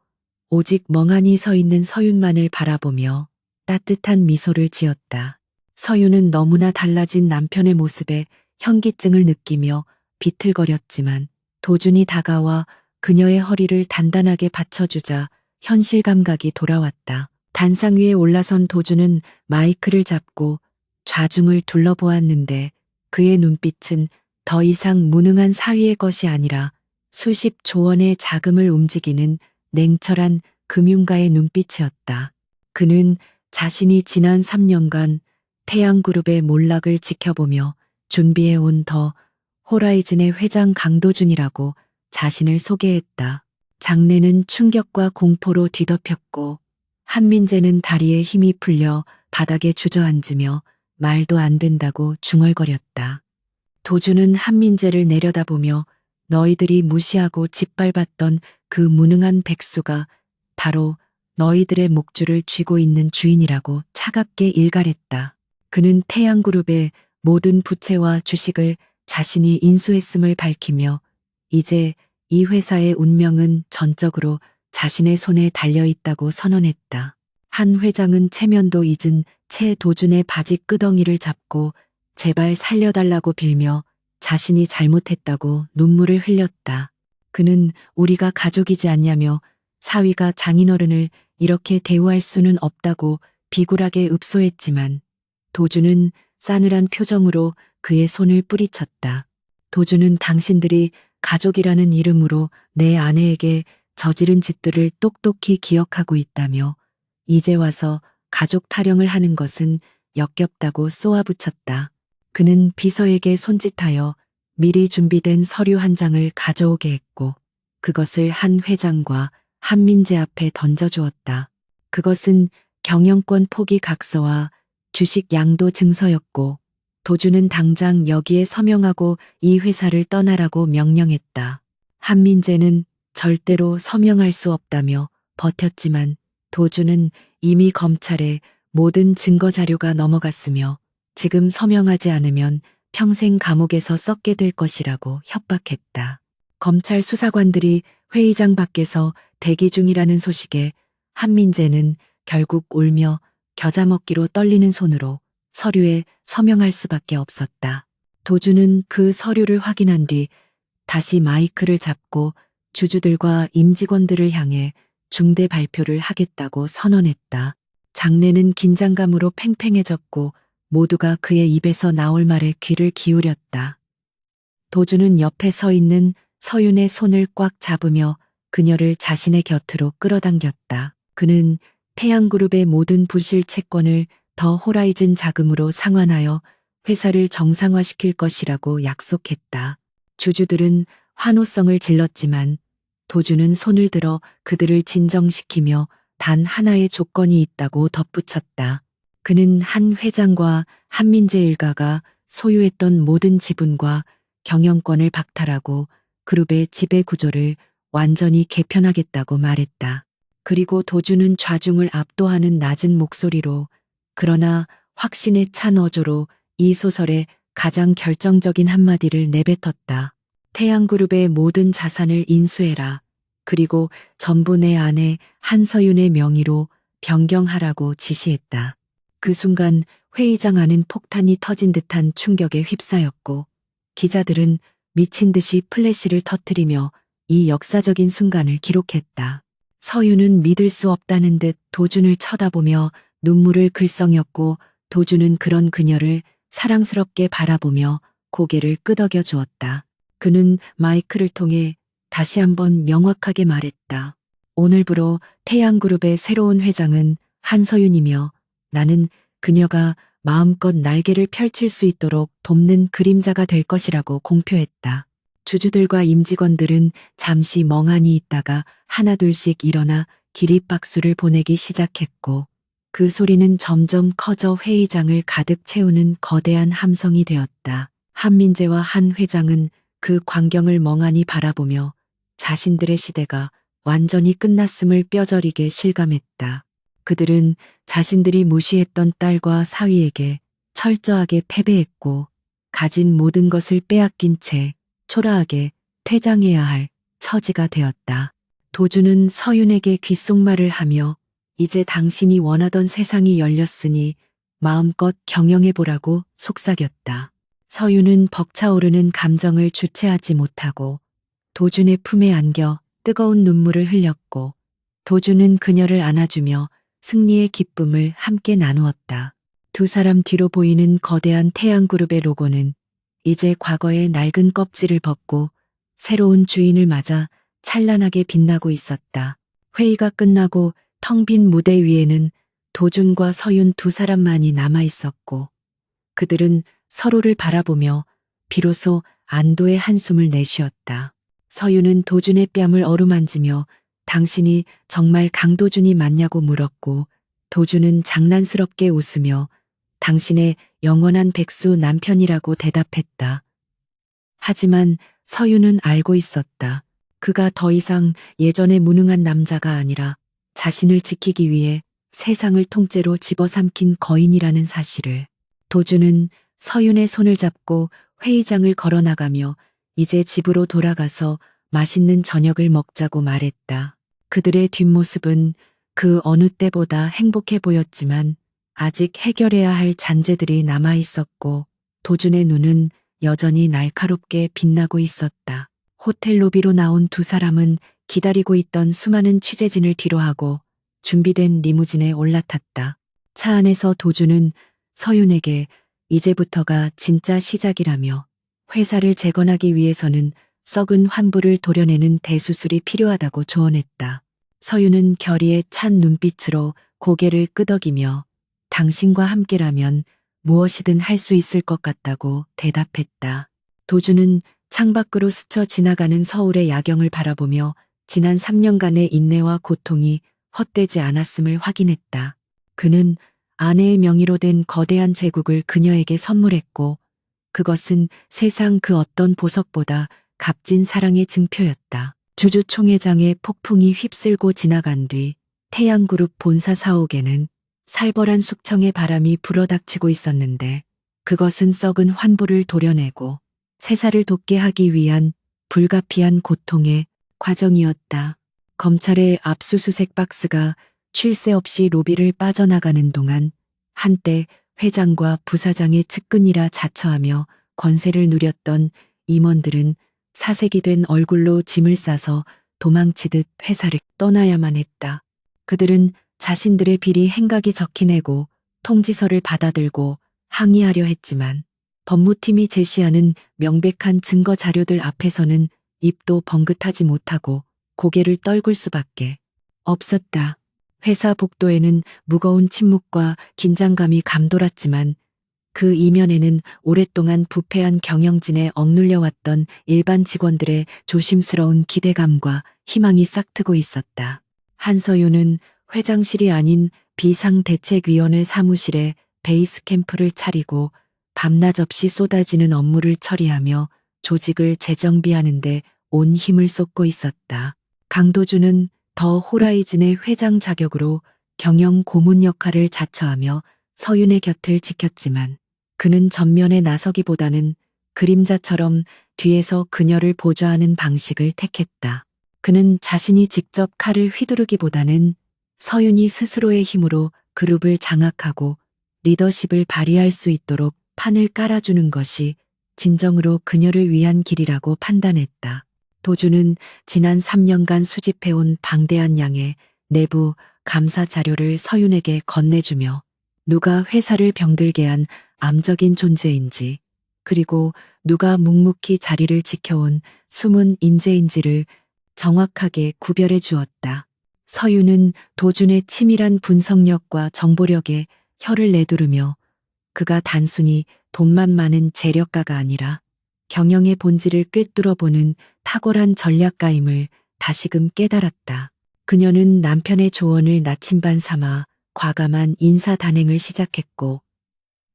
오직 멍하니 서 있는 서윤만을 바라보며 따뜻한 미소를 지었다. 서윤은 너무나 달라진 남편의 모습에 현기증을 느끼며 비틀거렸지만 도준이 다가와 그녀의 허리를 단단하게 받쳐주자 현실 감각이 돌아왔다. 단상 위에 올라선 도준은 마이크를 잡고 좌중을 둘러보았는데 그의 눈빛은 더 이상 무능한 사위의 것이 아니라 수십조 원의 자금을 움직이는 냉철한 금융가의 눈빛이었다. 그는 자신이 지난 3년간 태양그룹의 몰락을 지켜보며 준비해온 더 호라이즌의 회장 강도준이라고 자신을 소개했다. 장내는 충격과 공포로 뒤덮였고 한민재는 다리에 힘이 풀려 바닥에 주저앉으며 말도 안 된다고 중얼거렸다. 도주는 한민재를 내려다보며 너희들이 무시하고 짓밟았던 그 무능한 백수가 바로 너희들의 목줄을 쥐고 있는 주인이라고 차갑게 일갈했다. 그는 태양그룹의 모든 부채와 주식을 자신이 인수했음을 밝히며 이제 이 회사의 운명은 전적으로 자신의 손에 달려 있다고 선언했다. 한 회장은 체면도 잊은 채 도준의 바지 끄덩이를 잡고 제발 살려달라고 빌며 자신이 잘못했다고 눈물을 흘렸다. 그는 우리가 가족이지 않냐며 사위가 장인어른을 이렇게 대우할 수는 없다고 비굴하게 읍소했지만 도준은 싸늘한 표정으로 그의 손을 뿌리쳤다. 도준은 당신들이 가족이라는 이름으로 내 아내에게 저지른 짓들을 똑똑히 기억하고 있다며 이제 와서 가족 타령을 하는 것은 역겹다고 쏘아붙였다. 그는 비서에게 손짓하여 미리 준비된 서류 한 장을 가져오게 했고 그것을 한 회장과 한민재 앞에 던져주었다. 그것은 경영권 포기 각서와 주식 양도 증서였고 도주는 당장 여기에 서명하고 이 회사를 떠나라고 명령했다. 한민재는 절대로 서명할 수 없다며 버텼지만 도주는 이미 검찰에 모든 증거 자료가 넘어갔으며 지금 서명하지 않으면 평생 감옥에서 썩게 될 것이라고 협박했다. 검찰 수사관들이 회의장 밖에서 대기 중이라는 소식에 한민재는 결국 울며 겨자 먹기로 떨리는 손으로 서류에 서명할 수밖에 없었다. 도주는 그 서류를 확인한 뒤 다시 마이크를 잡고 주주들과 임직원들을 향해 중대 발표를 하겠다고 선언했다. 장내는 긴장감으로 팽팽해졌고 모두가 그의 입에서 나올 말에 귀를 기울였다. 도주는 옆에 서 있는 서윤의 손을 꽉 잡으며 그녀를 자신의 곁으로 끌어당겼다. 그는 태양그룹의 모든 부실 채권을 더 호라이즌 자금으로 상환하여 회사를 정상화시킬 것이라고 약속했다. 주주들은 환호성을 질렀지만 도주는 손을 들어 그들을 진정시키며 단 하나의 조건이 있다고 덧붙였다. 그는 한 회장과 한민재 일가가 소유했던 모든 지분과 경영권을 박탈하고 그룹의 지배 구조를 완전히 개편하겠다고 말했다. 그리고 도주는 좌중을 압도하는 낮은 목소리로 그러나 확신에 찬 어조로 이 소설의 가장 결정적인 한마디를 내뱉었다. 태양그룹의 모든 자산을 인수해라. 그리고 전부 내 아내 한서윤의 명의로 변경하라고 지시했다. 그 순간 회의장 안은 폭탄이 터진 듯한 충격에 휩싸였고 기자들은 미친 듯이 플래시를 터뜨리며 이 역사적인 순간을 기록했다. 서윤은 믿을 수 없다는 듯 도준을 쳐다보며 눈물을 글썽였고 도준은 그런 그녀를 사랑스럽게 바라보며 고개를 끄덕여 주었다. 그는 마이크를 통해 다시 한번 명확하게 말했다. 오늘부로 태양그룹의 새로운 회장은 한서윤이며 나는 그녀가 마음껏 날개를 펼칠 수 있도록 돕는 그림자가 될 것이라고 공표했다. 주주들과 임직원들은 잠시 멍하니 있다가 하나둘씩 일어나 기립박수를 보내기 시작했고 그 소리는 점점 커져 회의장을 가득 채우는 거대한 함성이 되었다. 한민재와 한 회장은 그 광경을 멍하니 바라보며 자신들의 시대가 완전히 끝났음을 뼈저리게 실감했다. 그들은 자신들이 무시했던 딸과 사위에게 철저하게 패배했고 가진 모든 것을 빼앗긴 채 초라하게 퇴장해야 할 처지가 되었다. 도주는 서윤에게 귓속말을 하며 이제 당신이 원하던 세상이 열렸으니 마음껏 경영해보라고 속삭였다. 서윤은 벅차오르는 감정을 주체하지 못하고 도준의 품에 안겨 뜨거운 눈물을 흘렸고 도준은 그녀를 안아주며 승리의 기쁨을 함께 나누었다. 두 사람 뒤로 보이는 거대한 태양그룹의 로고는 이제 과거의 낡은 껍질을 벗고 새로운 주인을 맞아 찬란하게 빛나고 있었다. 회의가 끝나고 텅 빈 무대 위에는 도준과 서윤 두 사람만이 남아 있었고 그들은 서로를 바라보며 비로소 안도의 한숨을 내쉬었다. 서윤은 도준의 뺨을 어루만지며 당신이 정말 강도준이 맞냐고 물었고 도준은 장난스럽게 웃으며 당신의 영원한 백수 남편이라고 대답했다. 하지만 서윤은 알고 있었다. 그가 더 이상 예전의 무능한 남자가 아니라 자신을 지키기 위해 세상을 통째로 집어삼킨 거인이라는 사실을. 도준은 서윤의 손을 잡고 회의장을 걸어나가며 이제 집으로 돌아가서 맛있는 저녁을 먹자고 말했다. 그들의 뒷모습은 그 어느 때보다 행복해 보였지만 아직 해결해야 할 잔재들이 남아 있었고 도준의 눈은 여전히 날카롭게 빛나고 있었다. 호텔 로비로 나온 두 사람은 기다리고 있던 수많은 취재진을 뒤로하고 준비된 리무진에 올라탔다. 차 안에서 도준은 서윤에게 이제부터가 진짜 시작이라며 회사를 재건하기 위해서는 썩은 환부를 도려내는 대수술이 필요하다고 조언했다. 서윤은 결의에 찬 눈빛으로 고개를 끄덕이며 당신과 함께라면 무엇이든 할 수 있을 것 같다고 대답했다. 도준은 창밖으로 스쳐 지나가는 서울의 야경을 바라보며 지난 3년간의 인내와 고통이 헛되지 않았음을 확인했다. 그는 아내의 명의로 된 거대한 제국을 그녀에게 선물했고 그것은 세상 그 어떤 보석보다 값진 사랑의 증표였다. 주주총회장의 폭풍이 휩쓸고 지나간 뒤 태양그룹 본사 사옥에는 살벌한 숙청의 바람이 불어닥치고 있었는데 그것은 썩은 환부를 도려내고 세사를 돋게 하기 위한 불가피한 고통의 과정이었다. 검찰의 압수수색 박스가 쉴 새 없이 로비를 빠져나가는 동안 한때 회장과 부사장의 측근이라 자처하며 권세를 누렸던 임원들은 사색이 된 얼굴로 짐을 싸서 도망치듯 회사를 떠나야만 했다. 그들은 자신들의 비리 행각이 적힌해고 통지서를 받아들고 항의하려 했지만 법무팀이 제시하는 명백한 증거 자료들 앞에서는 입도 번긋하지 못하고 고개를 떨굴 수밖에 없었다. 회사 복도에는 무거운 침묵과 긴장감이 감돌았지만 그 이면에는 오랫동안 부패한 경영진에 억눌려왔던 일반 직원들의 조심스러운 기대감과 희망이 싹트고 있었다. 한서윤은 회장실이 아닌 비상대책위원회 사무실에 베이스 캠프를 차리고 밤낮 없이 쏟아지는 업무를 처리하며 조직을 재정비하는데 온 힘을 쏟고 있었다. 강도준은 더 호라이즌의 회장 자격으로 경영 고문 역할을 자처하며 서윤의 곁을 지켰지만 그는 전면에 나서기보다는 그림자처럼 뒤에서 그녀를 보좌하는 방식을 택했다. 그는 자신이 직접 칼을 휘두르기보다는 서윤이 스스로의 힘으로 그룹을 장악하고 리더십을 발휘할 수 있도록 판을 깔아주는 것이 진정으로 그녀를 위한 길이라고 판단했다. 도주는 지난 3년간 수집해온 방대한 양의 내부 감사 자료를 서윤에게 건네주며 누가 회사를 병들게 한 암적인 존재인지, 그리고 누가 묵묵히 자리를 지켜온 숨은 인재인지를 정확하게 구별해 주었다. 서윤은 도준의 치밀한 분석력과 정보력에 혀를 내두르며 그가 단순히 돈만 많은 재력가가 아니라 경영의 본질을 꿰뚫어보는 탁월한 전략가임을 다시금 깨달았다. 그녀는 남편의 조언을 나침반 삼아 과감한 인사 단행을 시작했고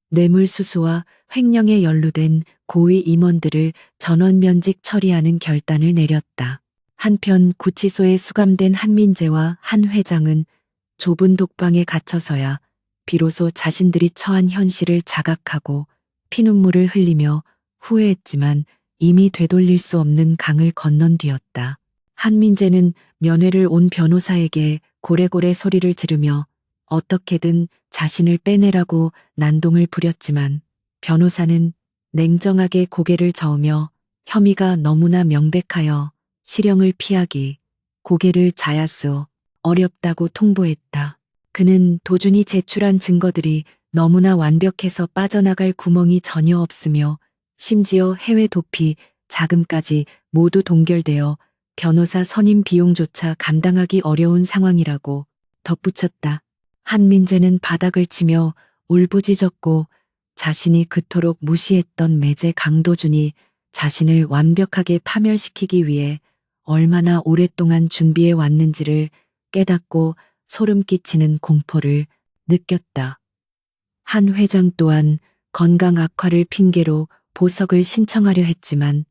뇌물수수와 횡령에 연루된 고위 임원들을 전원 면직 처리하는 결단을 내렸다. 한편 구치소에 수감된 한민재와 한 회장은 좁은 독방에 갇혀서야 비로소 자신들이 처한 현실을 자각하고 피눈물을 흘리며 후회했지만 이미 되돌릴 수 없는 강을 건넌 뒤였다. 한민재는 면회를 온 변호사에게 고래고래 소리를 지르며 어떻게든 자신을 빼내라고 난동을 부렸지만 변호사는 냉정하게 고개를 저으며 혐의가 너무나 명백하여 실형을 피하기 고개를 자야쏘 어렵다고 통보했다. 그는 도준이 제출한 증거들이 너무나 완벽해서 빠져나갈 구멍이 전혀 없으며 심지어 해외 도피, 자금까지 모두 동결되어 변호사 선임 비용조차 감당하기 어려운 상황이라고 덧붙였다. 한민재는 바닥을 치며 울부짖었고 자신이 그토록 무시했던 매제 강도준이 자신을 완벽하게 파멸시키기 위해 얼마나 오랫동안 준비해 왔는지를 깨닫고 소름 끼치는 공포를 느꼈다. 한 회장 또한 건강 악화를 핑계로 보석을 신청하려 했지만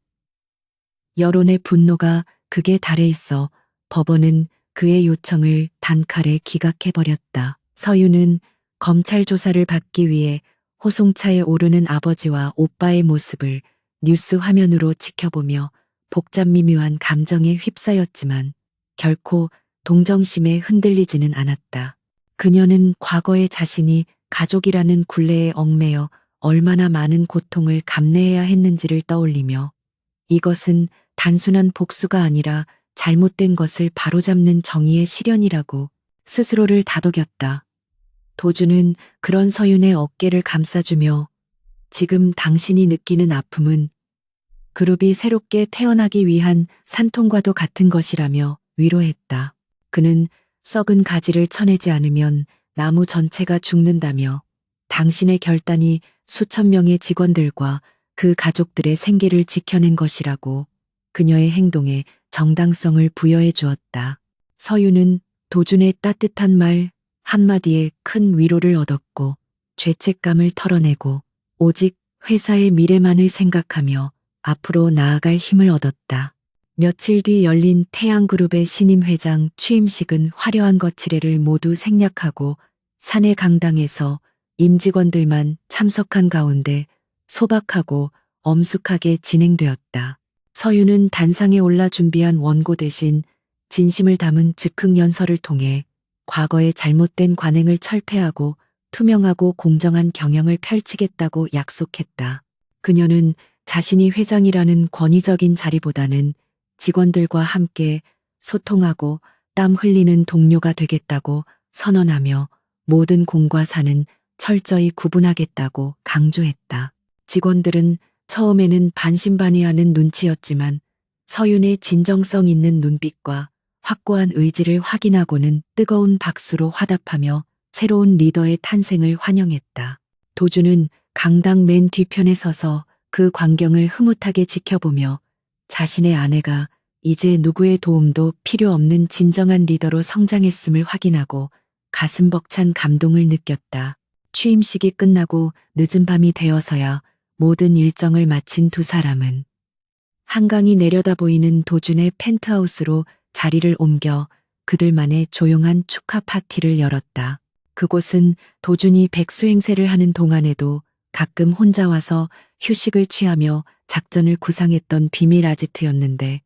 여론의 분노가 극에 달해 있어 법원은 그의 요청을 단칼에 기각해버렸다. 서윤은 검찰 조사를 받기 위해 호송차에 오르는 아버지와 오빠의 모습을 뉴스 화면으로 지켜보며 복잡미묘한 감정에 휩싸였지만 결코 동정심에 흔들리지는 않았다. 그녀는 과거의 자신이 가족이라는 굴레에 얽매여 얼마나 많은 고통을 감내해야 했는지를 떠올리며 이것은 단순한 복수가 아니라 잘못된 것을 바로잡는 정의의 실현이라고 스스로를 다독였다. 도주는 그런 서윤의 어깨를 감싸주며 지금 당신이 느끼는 아픔은 그룹이 새롭게 태어나기 위한 산통과도 같은 것이라며 위로했다. 그는 썩은 가지를 쳐내지 않으면 나무 전체가 죽는다며 당신의 결단이 수천 명의 직원들과 그 가족들의 생계를 지켜낸 것이라고 그녀의 행동에 정당성을 부여해 주었다. 서윤은 도준의 따뜻한 말 한마디에 큰 위로를 얻었고 죄책감을 털어내고 오직 회사의 미래만을 생각하며 앞으로 나아갈 힘을 얻었다. 며칠 뒤 열린 태양그룹의 신임 회장 취임식은 화려한 거치레를 모두 생략하고 사내 강당에서 임직원들만 참석한 가운데 소박하고 엄숙하게 진행되었다. 서윤은 단상에 올라 준비한 원고 대신 진심을 담은 즉흥 연설을 통해 과거의 잘못된 관행을 철폐하고 투명하고 공정한 경영을 펼치겠다고 약속했다. 그녀는 자신이 회장이라는 권위적인 자리보다는 직원들과 함께 소통하고 땀 흘리는 동료가 되겠다고 선언하며 모든 공과 사는 철저히 구분하겠다고 강조했다. 직원들은 처음에는 반신반의하는 눈치였지만 서윤의 진정성 있는 눈빛과 확고한 의지를 확인하고는 뜨거운 박수로 화답하며 새로운 리더의 탄생을 환영했다. 도주는 강당 맨 뒤편에 서서 그 광경을 흐뭇하게 지켜보며 자신의 아내가 이제 누구의 도움도 필요 없는 진정한 리더로 성장했음을 확인하고 가슴 벅찬 감동을 느꼈다. 취임식이 끝나고 늦은 밤이 되어서야 모든 일정을 마친 두 사람은 한강이 내려다 보이는 도준의 펜트하우스로 자리를 옮겨 그들만의 조용한 축하 파티를 열었다. 그곳은 도준이 백수행세를 하는 동안에도 가끔 혼자 와서 휴식을 취하며 작전을 구상했던 비밀 아지트였는데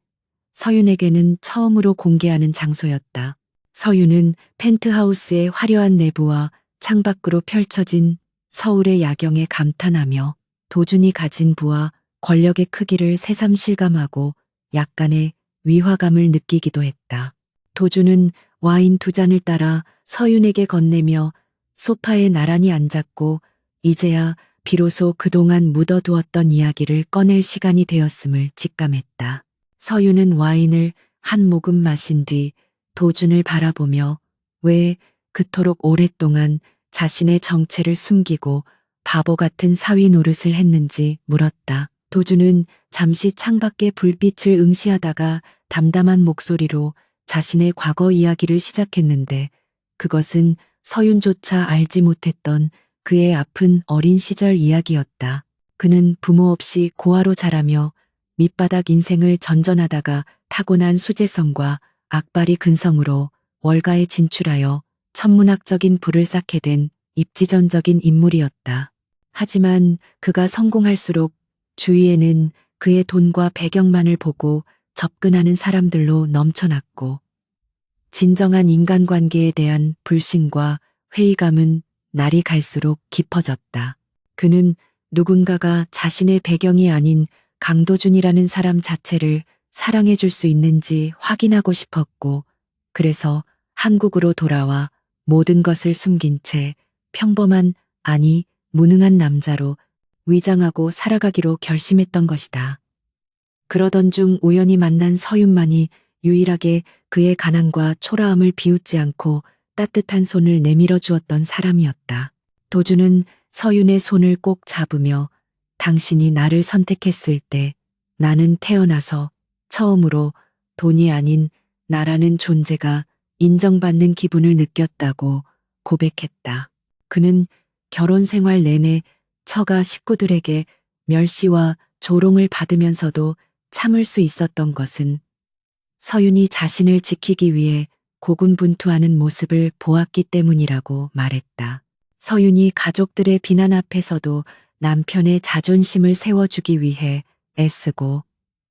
서윤에게는 처음으로 공개하는 장소였다. 서윤은 펜트하우스의 화려한 내부와 창밖으로 펼쳐진 서울의 야경에 감탄하며 도준이 가진 부와 권력의 크기를 새삼 실감하고 약간의 위화감을 느끼기도 했다. 도준은 와인 두 잔을 따라 서윤에게 건네며 소파에 나란히 앉았고 이제야 비로소 그동안 묻어두었던 이야기를 꺼낼 시간이 되었음을 직감했다. 서윤은 와인을 한 모금 마신 뒤 도준을 바라보며 왜 그토록 오랫동안 자신의 정체를 숨기고 바보 같은 사위 노릇을 했는지 물었다. 도준은 잠시 창밖의 불빛을 응시하다가 담담한 목소리로 자신의 과거 이야기를 시작했는데 그것은 서윤조차 알지 못했던 그의 아픈 어린 시절 이야기였다. 그는 부모 없이 고아로 자라며 밑바닥 인생을 전전하다가 타고난 수재성과 악바리 근성으로 월가에 진출하여 천문학적인 부를 쌓게 된 입지전적인 인물이었다. 하지만 그가 성공할수록 주위에는 그의 돈과 배경만을 보고 접근하는 사람들로 넘쳐났고 진정한 인간관계에 대한 불신과 회의감은 날이 갈수록 깊어졌다. 그는 누군가가 자신의 배경이 아닌 강도준이라는 사람 자체를 사랑해 줄 수 있는지 확인하고 싶었고 그래서 한국으로 돌아와 모든 것을 숨긴 채 평범한 아니 무능한 남자로 위장하고 살아가기로 결심했던 것이다. 그러던 중 우연히 만난 서윤만이 유일하게 그의 가난과 초라함을 비웃지 않고 따뜻한 손을 내밀어 주었던 사람이었다. 도준은 서윤의 손을 꼭 잡으며 당신이 나를 선택했을 때 나는 태어나서 처음으로 돈이 아닌 나라는 존재가 인정받는 기분을 느꼈다고 고백했다. 그는 결혼 생활 내내 처가 식구들에게 멸시와 조롱을 받으면서도 참을 수 있었던 것은 서윤이 자신을 지키기 위해 고군분투하는 모습을 보았기 때문이라고 말했다. 서윤이 가족들의 비난 앞에서도 남편의 자존심을 세워주기 위해 애쓰고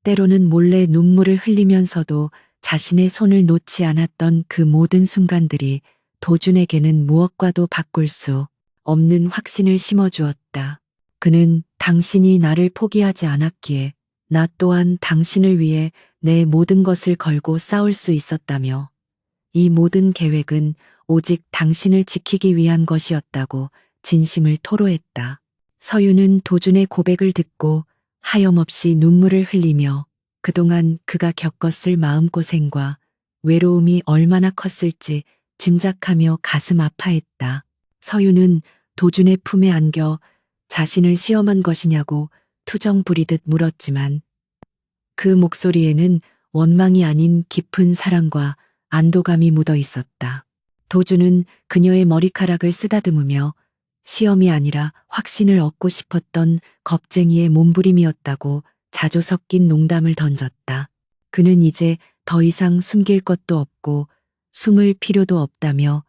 때로는 몰래 눈물을 흘리면서도 자신의 손을 놓지 않았던 그 모든 순간들이 도준에게는 무엇과도 바꿀 수 없는 확신을 심어주었다. 그는 당신이 나를 포기하지 않았기에 나 또한 당신을 위해 내 모든 것을 걸고 싸울 수 있었다며 이 모든 계획은 오직 당신을 지키기 위한 것이었다고 진심을 토로했다. 서윤은 도준의 고백을 듣고 하염없이 눈물을 흘리며 그동안 그가 겪었을 마음고생과 외로움이 얼마나 컸을지 짐작하며 가슴 아파했다. 서윤은 도준의 품에 안겨 자신을 시험한 것이냐고 투정 부리듯 물었지만 그 목소리에는 원망이 아닌 깊은 사랑과 안도감이 묻어 있었다. 도준은 그녀의 머리카락을 쓰다듬으며 시험이 아니라 확신을 얻고 싶었던 겁쟁이의 몸부림이었다고 자조 섞인 농담을 던졌다. 그는 이제 더 이상 숨길 것도 없고 숨을 필요도 없다며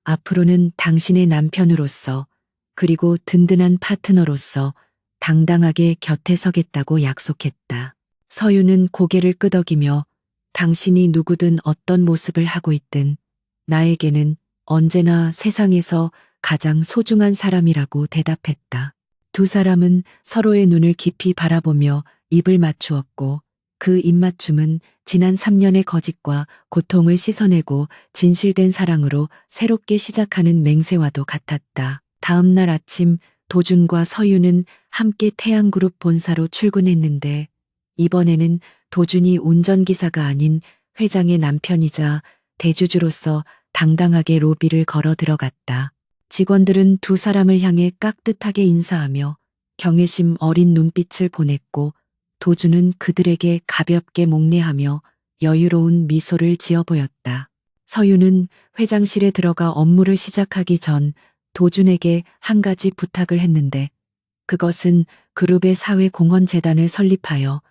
앞으로는 당신의 남편으로서 그리고 든든한 파트너로서 당당하게 곁에 서겠다고 약속했다. 서윤은 고개를 끄덕이며 당신이 누구든 어떤 모습을 하고 있든 나에게는 언제나 세상에서 가장 소중한 사람이라고 대답했다. 두 사람은 서로의 눈을 깊이 바라보며 입을 맞추었고 그 입맞춤은 지난 3년의 거짓과 고통을 씻어내고 진실된 사랑으로 새롭게 시작하는 맹세와도 같았다. 다음 날 아침 도준과 서윤은 함께 태양그룹 본사로 출근했는데 이번에는 도준이 운전기사가 아닌 회장의 남편이자 대주주로서 당당하게 로비를 걸어 들어갔다. 직원들은 두 사람을 향해 깍듯하게 인사하며 경외심 어린 눈빛을 보냈고 도준은 그들에게 가볍게 목례하며 여유로운 미소를 지어 보였다. 서윤은 회장실에 들어가 업무를 시작하기 전 도준에게 한 가지 부탁을 했는데 그것은 그룹의 사회공헌재단을 설립하여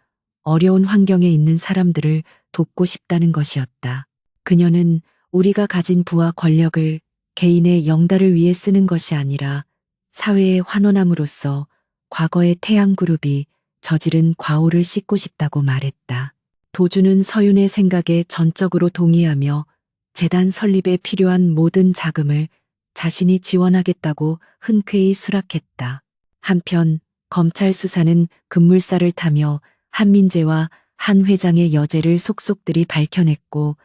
어려운 환경에 있는 사람들을 돕고 싶다는 것이었다. 그녀는 우리가 가진 부와 권력을 개인의 영달을 위해 쓰는 것이 아니라 사회의 환원함으로써 과거의 태양그룹이 저지른 과오를 씻고 싶다고 말했다. 도주는 서윤의 생각에 전적으로 동의하며 재단 설립에 필요한 모든 자금을 자신이 지원하겠다고 흔쾌히 수락했다. 한편 검찰 수사는 급물살을 타며 한민재와 한 회장의 여죄를 속속들이 밝혀냈고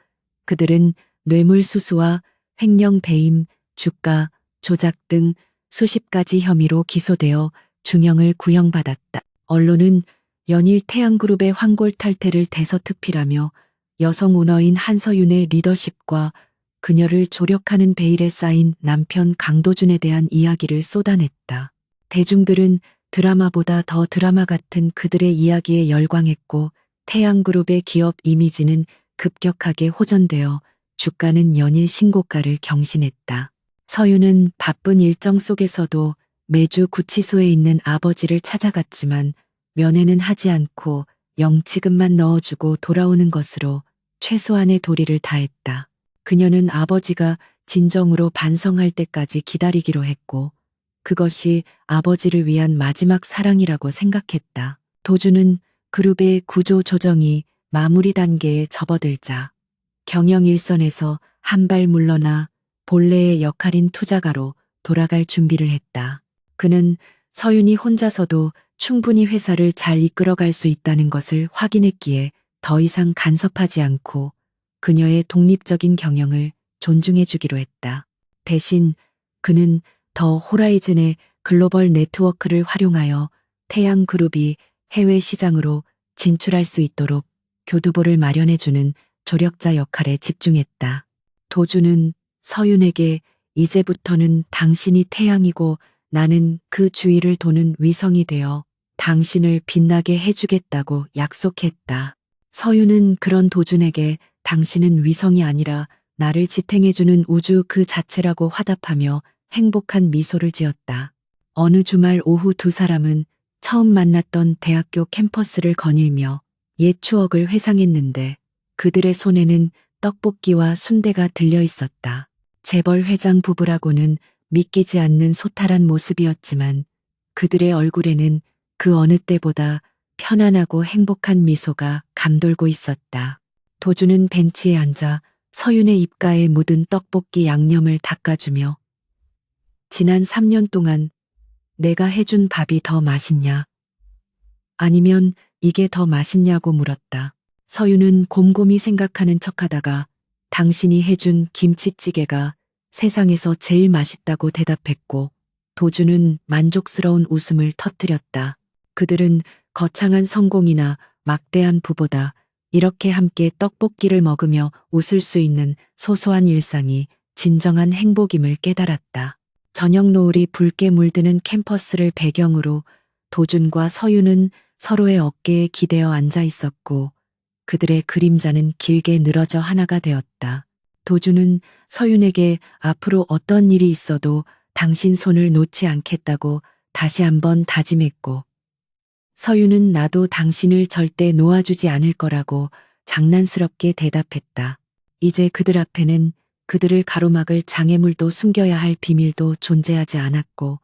그들은 뇌물수수와 횡령 배임, 주가, 조작 등 수십 가지 혐의로 기소되어 중형을 구형받았다. 언론은 연일 태양그룹의 황골탈퇴를 대서특필하며 여성 오너인 한서윤의 리더십과 그녀를 조력하는 베일에 쌓인 남편 강도준에 대한 이야기를 쏟아냈다. 대중들은 드라마보다 더 드라마 같은 그들의 이야기에 열광했고 태양그룹의 기업 이미지는 급격하게 호전되어 주가는 연일 신고가를 경신했다. 서윤은 바쁜 일정 속에서도 매주 구치소에 있는 아버지를 찾아갔지만 면회는 하지 않고 영치금만 넣어주고 돌아오는 것으로 최소한의 도리를 다했다. 그녀는 아버지가 진정으로 반성할 때까지 기다리기로 했고 그것이 아버지를 위한 마지막 사랑이라고 생각했다. 도주는 그룹의 구조 조정이 마무리 단계에 접어들자 경영 일선에서 한 발 물러나 본래의 역할인 투자가로 돌아갈 준비를 했다. 그는 서윤이 혼자서도 충분히 회사를 잘 이끌어갈 수 있다는 것을 확인했기에 더 이상 간섭하지 않고 그녀의 독립적인 경영을 존중해 주기로 했다. 대신 그는 더 호라이즌의 글로벌 네트워크를 활용하여 태양그룹이 해외 시장으로 진출할 수 있도록 교두보를 마련해주는 조력자 역할에 집중했다. 도주는 서윤에게 이제부터는 당신이 태양이고 나는 그 주위를 도는 위성이 되어 당신을 빛나게 해주겠다고 약속했다. 서윤은 그런 도준에게 당신은 위성이 아니라 나를 지탱해주는 우주 그 자체라고 화답하며 행복한 미소를 지었다. 어느 주말 오후 두 사람은 처음 만났던 대학교 캠퍼스를 거닐며 옛 추억을 회상했는데 그들의 손에는 떡볶이와 순대가 들려 있었다. 재벌 회장 부부라고는 믿기지 않는 소탈한 모습이었지만 그들의 얼굴에는 그 어느 때보다 편안하고 행복한 미소가 감돌고 있었다. 도주는 벤치에 앉아 서윤의 입가에 묻은 떡볶이 양념을 닦아주며 지난 3년 동안 내가 해준 밥이 더 맛있냐? 아니면 이게 더 맛있냐고 물었다. 서윤은 곰곰이 생각하는 척하다가 당신이 해준 김치찌개가 세상에서 제일 맛있다고 대답했고 도주는 만족스러운 웃음을 터뜨렸다. 그들은 거창한 성공이나 막대한 부보다 이렇게 함께 떡볶이를 먹으며 웃을 수 있는 소소한 일상이 진정한 행복임을 깨달았다. 저녁 노을이 붉게 물드는 캠퍼스를 배경으로 도준과 서윤은 서로의 어깨에 기대어 앉아 있었고 그들의 그림자는 길게 늘어져 하나가 되었다. 도준은 서윤에게 앞으로 어떤 일이 있어도 당신 손을 놓지 않겠다고 다시 한번 다짐했고 서윤은 나도 당신을 절대 놓아주지 않을 거라고 장난스럽게 대답했다. 이제 그들 앞에는 그들을 가로막을 장애물도 숨겨야 할 비밀도 존재하지 않았고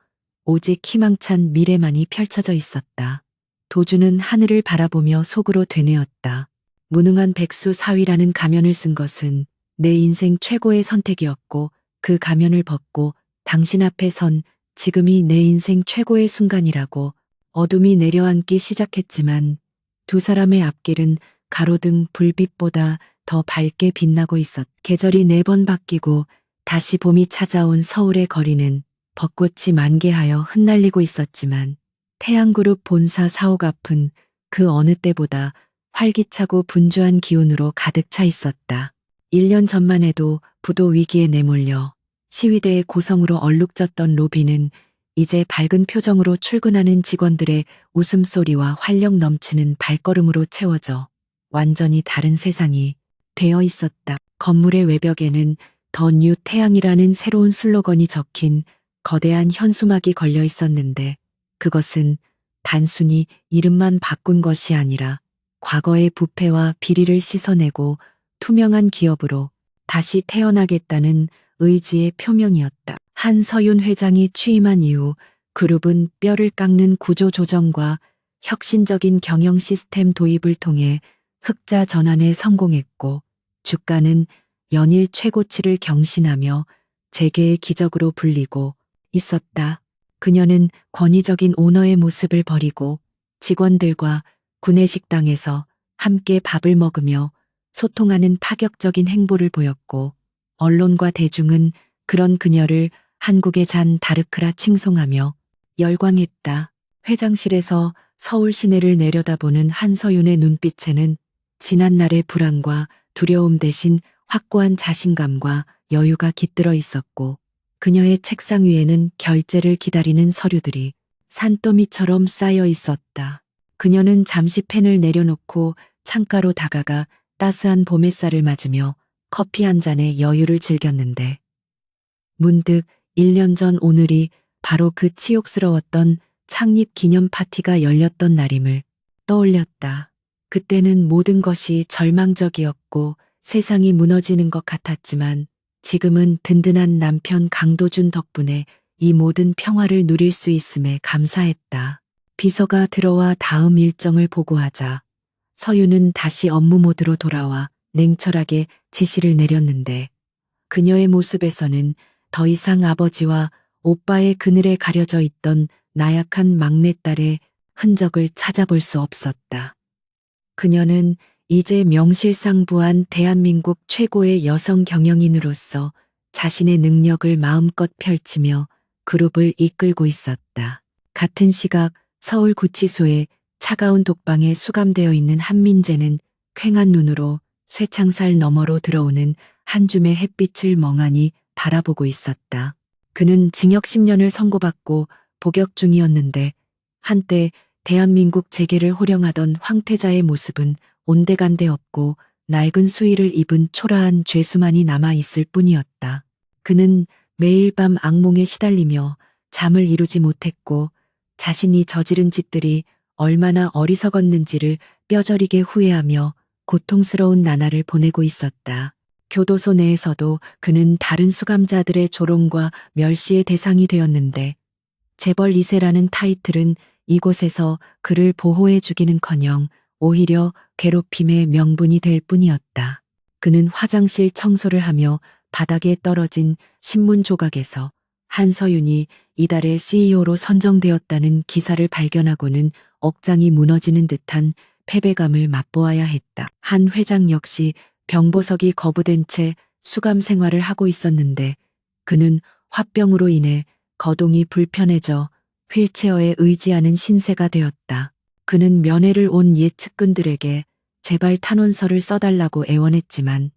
오직 희망찬 미래만이 펼쳐져 있었다. 도주는 하늘을 바라보며 속으로 되뇌었다. 무능한 백수 사위라는 가면을 쓴 것은 내 인생 최고의 선택이었고 그 가면을 벗고 당신 앞에 선 지금이 내 인생 최고의 순간이라고 어둠이 내려앉기 시작했지만 두 사람의 앞길은 가로등 불빛보다 더 밝게 빛나고 있었. 계절이 4번 바뀌고 다시 봄이 찾아온 서울의 거리는 벚꽃이 만개하여 흩날리고 있었지만 태양그룹 본사 사옥 앞은 그 어느 때보다 활기차고 분주한 기운으로 가득 차 있었다. 1년 전만 해도 부도 위기에 내몰려 시위대의 고성으로 얼룩졌던 로비는 이제 밝은 표정으로 출근하는 직원들의 웃음소리와 활력 넘치는 발걸음으로 채워져 완전히 다른 세상이 되어 있었다. 건물의 외벽에는 더 뉴 태양이라는 새로운 슬로건이 적힌 거대한 현수막이 걸려 있었는데 그것은 단순히 이름만 바꾼 것이 아니라 과거의 부패와 비리를 씻어내고 투명한 기업으로 다시 태어나겠다는 의지의 표명이었다. 한서윤 회장이 취임한 이후 그룹은 뼈를 깎는 구조 조정과 혁신적인 경영 시스템 도입을 통해 흑자 전환에 성공했고 주가는 연일 최고치를 경신하며 재계의 기적으로 불리고 있었다. 그녀는 권위적인 오너의 모습을 버리고 직원들과 구내식당에서 함께 밥을 먹으며 소통하는 파격적인 행보를 보였고 언론과 대중은 그런 그녀를 한국의 잔 다르크라 칭송하며 열광했다. 회장실에서 서울 시내를 내려다보는 한서윤의 눈빛에는 지난날의 불안과 두려움 대신 확고한 자신감과 여유가 깃들어 있었고 그녀의 책상 위에는 결제를 기다리는 서류들이 산더미처럼 쌓여 있었다. 그녀는 잠시 펜을 내려놓고 창가로 다가가 따스한 봄 햇살을 맞으며 커피 한 잔의 여유를 즐겼는데 문득 1년 전 오늘이 바로 그 치욕스러웠던 창립 기념 파티가 열렸던 날임을 떠올렸다. 그때는 모든 것이 절망적이었고 세상이 무너지는 것 같았지만 지금은 든든한 남편 강도준 덕분에 이 모든 평화를 누릴 수 있음에 감사했다. 비서가 들어와 다음 일정을 보고하자 서유는 다시 업무 모드로 돌아와 냉철하게 지시를 내렸는데 그녀의 모습에서는 더 이상 아버지와 오빠의 그늘에 가려져 있던 나약한 막내딸의 흔적을 찾아볼 수 없었다. 그녀는 이제 명실상부한 대한민국 최고의 여성 경영인으로서 자신의 능력을 마음껏 펼치며 그룹을 이끌고 있었다. 같은 시각 서울구치소의 차가운 독방에 수감되어 있는 한민재는 퀭한 눈으로 쇠창살 너머로 들어오는 한 줌의 햇빛을 멍하니 바라보고 있었다. 그는 징역 10년을 선고받고 복역 중이었는데 한때 대한민국 재계를 호령하던 황태자의 모습은 온데간데 없고 낡은 수의를 입은 초라한 죄수만이 남아 있을 뿐이었다. 그는 매일 밤 악몽에 시달리며 잠을 이루지 못했고 자신이 저지른 짓들이 얼마나 어리석었는지를 뼈저리게 후회하며 고통스러운 나날을 보내고 있었다. 교도소 내에서도 그는 다른 수감자들의 조롱과 멸시의 대상이 되었는데 재벌 2세라는 타이틀은 이곳에서 그를 보호해 주기는커녕 오히려 괴롭힘의 명분이 될 뿐이었다. 그는 화장실 청소를 하며 바닥에 떨어진 신문 조각에서 한서윤이 이달의 CEO로 선정되었다는 기사를 발견하고는 억장이 무너지는 듯한 패배감을 맛보아야 했다. 한 회장 역시 병보석이 거부된 채 수감 생활을 하고 있었는데 그는 화병으로 인해 거동이 불편해져 휠체어에 의지하는 신세가 되었다. 그는 면회를 온 옛 측근들에게 제발 탄원서를 써달라고 애원했지만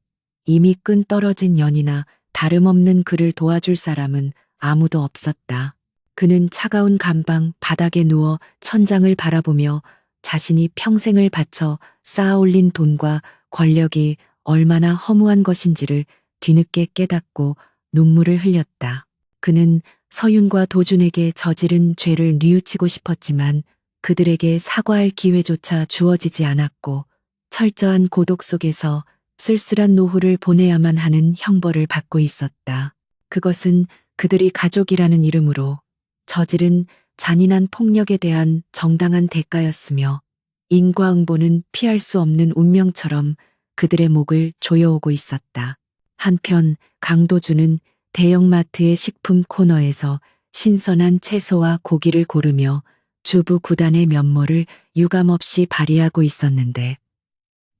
이미 끈 떨어진 연이나 다름없는 그를 도와줄 사람은 아무도 없었다. 그는 차가운 감방 바닥에 누워 천장을 바라보며 자신이 평생을 바쳐 쌓아올린 돈과 권력이 얼마나 허무한 것인지를 뒤늦게 깨닫고 눈물을 흘렸다. 그는 서윤과 도준에게 저지른 죄를 뉘우치고 싶었지만 그들에게 사과할 기회조차 주어지지 않았고 철저한 고독 속에서 쓸쓸한 노후를 보내야만 하는 형벌을 받고 있었다. 그것은 그들이 가족이라는 이름으로 저지른 잔인한 폭력에 대한 정당한 대가였으며 인과응보는 피할 수 없는 운명처럼 그들의 목을 조여오고 있었다. 한편 강도준은 대형마트의 식품 코너에서 신선한 채소와 고기를 고르며 주부 구단의 면모를 유감없이 발휘하고 있었는데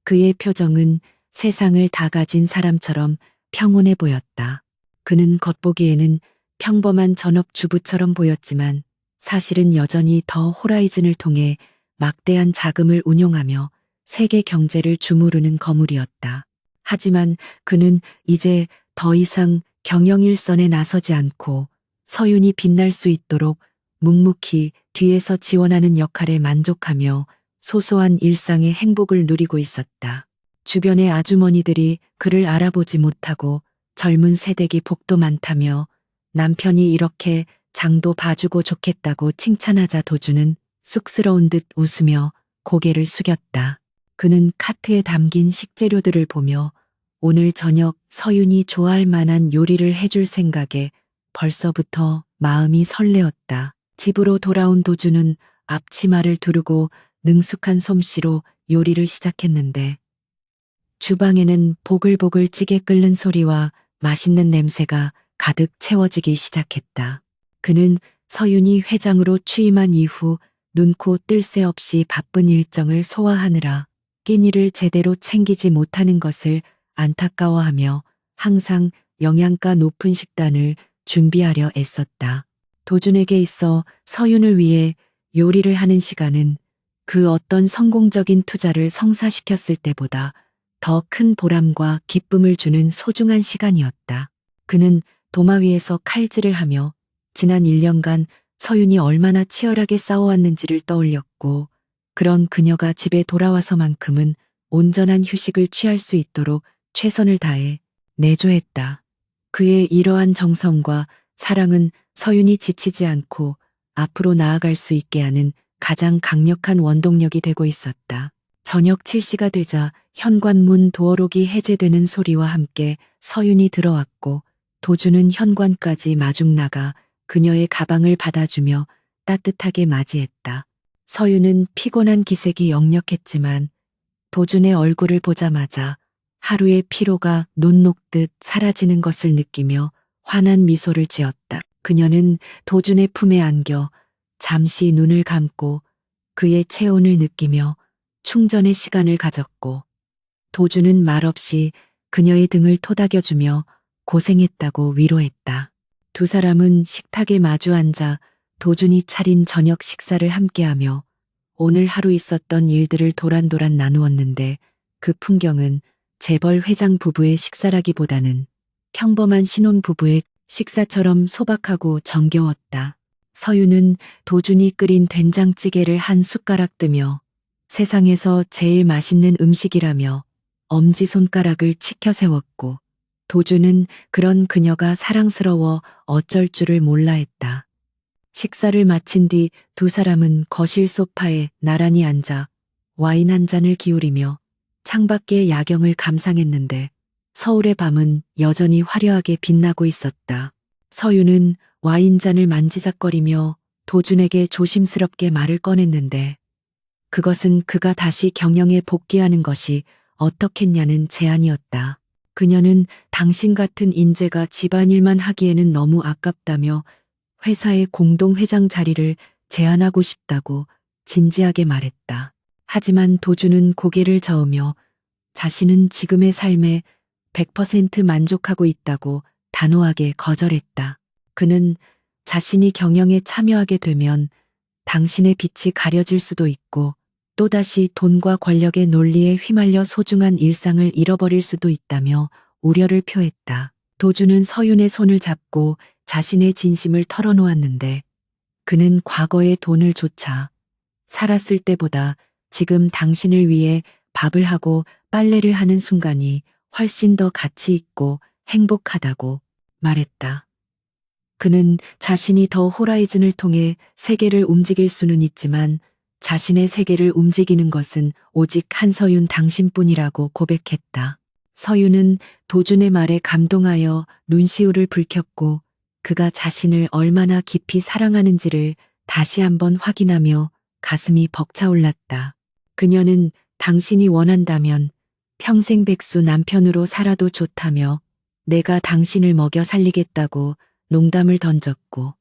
그의 표정은 세상을 다 가진 사람처럼 평온해 보였다. 그는 겉보기에는 평범한 전업주부처럼 보였지만 사실은 여전히 더 호라이즌을 통해 막대한 자금을 운용하며 세계 경제를 주무르는 거물이었다. 하지만 그는 이제 더 이상 경영 일선에 나서지 않고 서윤이 빛날 수 있도록 묵묵히 뒤에서 지원하는 역할에 만족하며 소소한 일상의 행복을 누리고 있었다. 주변의 아주머니들이 그를 알아보지 못하고 젊은 세대기 복도 많다며 남편이 이렇게 장도 봐주고 좋겠다고 칭찬하자 도주는 쑥스러운 듯 웃으며 고개를 숙였다. 그는 카트에 담긴 식재료들을 보며 오늘 저녁 서윤이 좋아할 만한 요리를 해줄 생각에 벌써부터 마음이 설레었다. 집으로 돌아온 도주는 앞치마를 두르고 능숙한 솜씨로 요리를 시작했는데 주방에는 보글보글 찌개 끓는 소리와 맛있는 냄새가 가득 채워지기 시작했다. 그는 서윤이 회장으로 취임한 이후 눈코 뜰 새 없이 바쁜 일정을 소화하느라 끼니를 제대로 챙기지 못하는 것을 안타까워하며 항상 영양가 높은 식단을 준비하려 애썼다. 도준에게 있어 서윤을 위해 요리를 하는 시간은 그 어떤 성공적인 투자를 성사시켰을 때보다 더 큰 보람과 기쁨을 주는 소중한 시간이었다. 그는 도마 위에서 칼질을 하며 지난 1년간 서윤이 얼마나 치열하게 싸워왔는지를 떠올렸고, 그런 그녀가 집에 돌아와서만큼은 온전한 휴식을 취할 수 있도록 최선을 다해 내조했다. 그의 이러한 정성과 사랑은 서윤이 지치지 않고 앞으로 나아갈 수 있게 하는 가장 강력한 원동력이 되고 있었다. 저녁 7시가 되자 현관문 도어록이 해제되는 소리와 함께 서윤이 들어왔고, 도준은 현관까지 마중 나가 그녀의 가방을 받아주며 따뜻하게 맞이했다. 서윤은 피곤한 기색이 역력했지만 도준의 얼굴을 보자마자 하루의 피로가 눈 녹듯 사라지는 것을 느끼며 환한 미소를 지었다. 그녀는 도준의 품에 안겨 잠시 눈을 감고 그의 체온을 느끼며 충전의 시간을 가졌고, 도준은 말없이 그녀의 등을 토닥여주며 고생했다고 위로했다. 두 사람은 식탁에 마주 앉아 도준이 차린 저녁 식사를 함께하며 오늘 하루 있었던 일들을 도란도란 나누었는데, 그 풍경은 재벌 회장 부부의 식사라기보다는 평범한 신혼 부부의 식사처럼 소박하고 정겨웠다. 서윤은 도준이 끓인 된장찌개를 한 숟가락 뜨며 세상에서 제일 맛있는 음식이라며 엄지손가락을 치켜 세웠고, 도준은 그런 그녀가 사랑스러워 어쩔 줄을 몰라 했다. 식사를 마친 뒤 두 사람은 거실 소파에 나란히 앉아 와인 한 잔을 기울이며 창밖의 야경을 감상했는데, 서울의 밤은 여전히 화려하게 빛나고 있었다. 서윤은 와인잔을 만지작거리며 도준에게 조심스럽게 말을 꺼냈는데, 그것은 그가 다시 경영에 복귀하는 것이 어떻겠냐는 제안이었다. 그녀는 당신 같은 인재가 집안일만 하기에는 너무 아깝다며 회사의 공동회장 자리를 제안하고 싶다고 진지하게 말했다. 하지만 도준은 고개를 저으며 자신은 지금의 삶에 100% 만족하고 있다고 단호하게 거절했다. 그는 자신이 경영에 참여하게 되면 당신의 빛이 가려질 수도 있고 또다시 돈과 권력의 논리에 휘말려 소중한 일상을 잃어버릴 수도 있다며 우려를 표했다. 도준은 서윤의 손을 잡고 자신의 진심을 털어놓았는데, 그는 과거의 돈을 조차 살았을 때보다 지금 당신을 위해 밥을 하고 빨래를 하는 순간이 훨씬 더 가치 있고 행복하다고 말했다. 그는 자신이 더 호라이즌을 통해 세계를 움직일 수는 있지만 자신의 세계를 움직이는 것은 오직 한서윤 당신뿐이라고 고백했다. 서윤은 도준의 말에 감동하여 눈시울을 붉혔고, 그가 자신을 얼마나 깊이 사랑하는지를 다시 한번 확인하며 가슴이 벅차올랐다. 그녀는 당신이 원한다면 평생 백수 남편으로 살아도 좋다며 내가 당신을 먹여 살리겠다고 농담을 던졌고,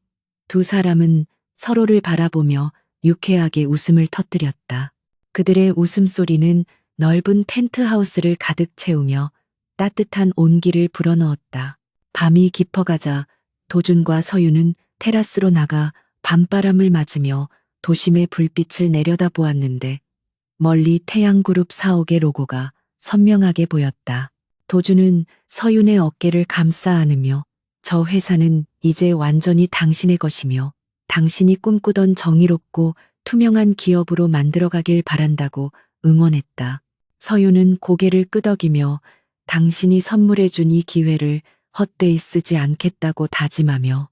두 사람은 서로를 바라보며 유쾌하게 웃음을 터뜨렸다. 그들의 웃음소리는 넓은 펜트하우스를 가득 채우며 따뜻한 온기를 불어넣었다. 밤이 깊어가자 도준과 서윤은 테라스로 나가 밤바람을 맞으며 도심의 불빛을 내려다보았는데, 멀리 태양그룹 사옥의 로고가 선명하게 보였다. 도준은 서윤의 어깨를 감싸 안으며 저 회사는 이제 완전히 당신의 것이며 당신이 꿈꾸던 정의롭고 투명한 기업으로 만들어가길 바란다고 응원했다. 서윤은 고개를 끄덕이며 당신이 선물해준 이 기회를 헛되이 쓰지 않겠다고 다짐하며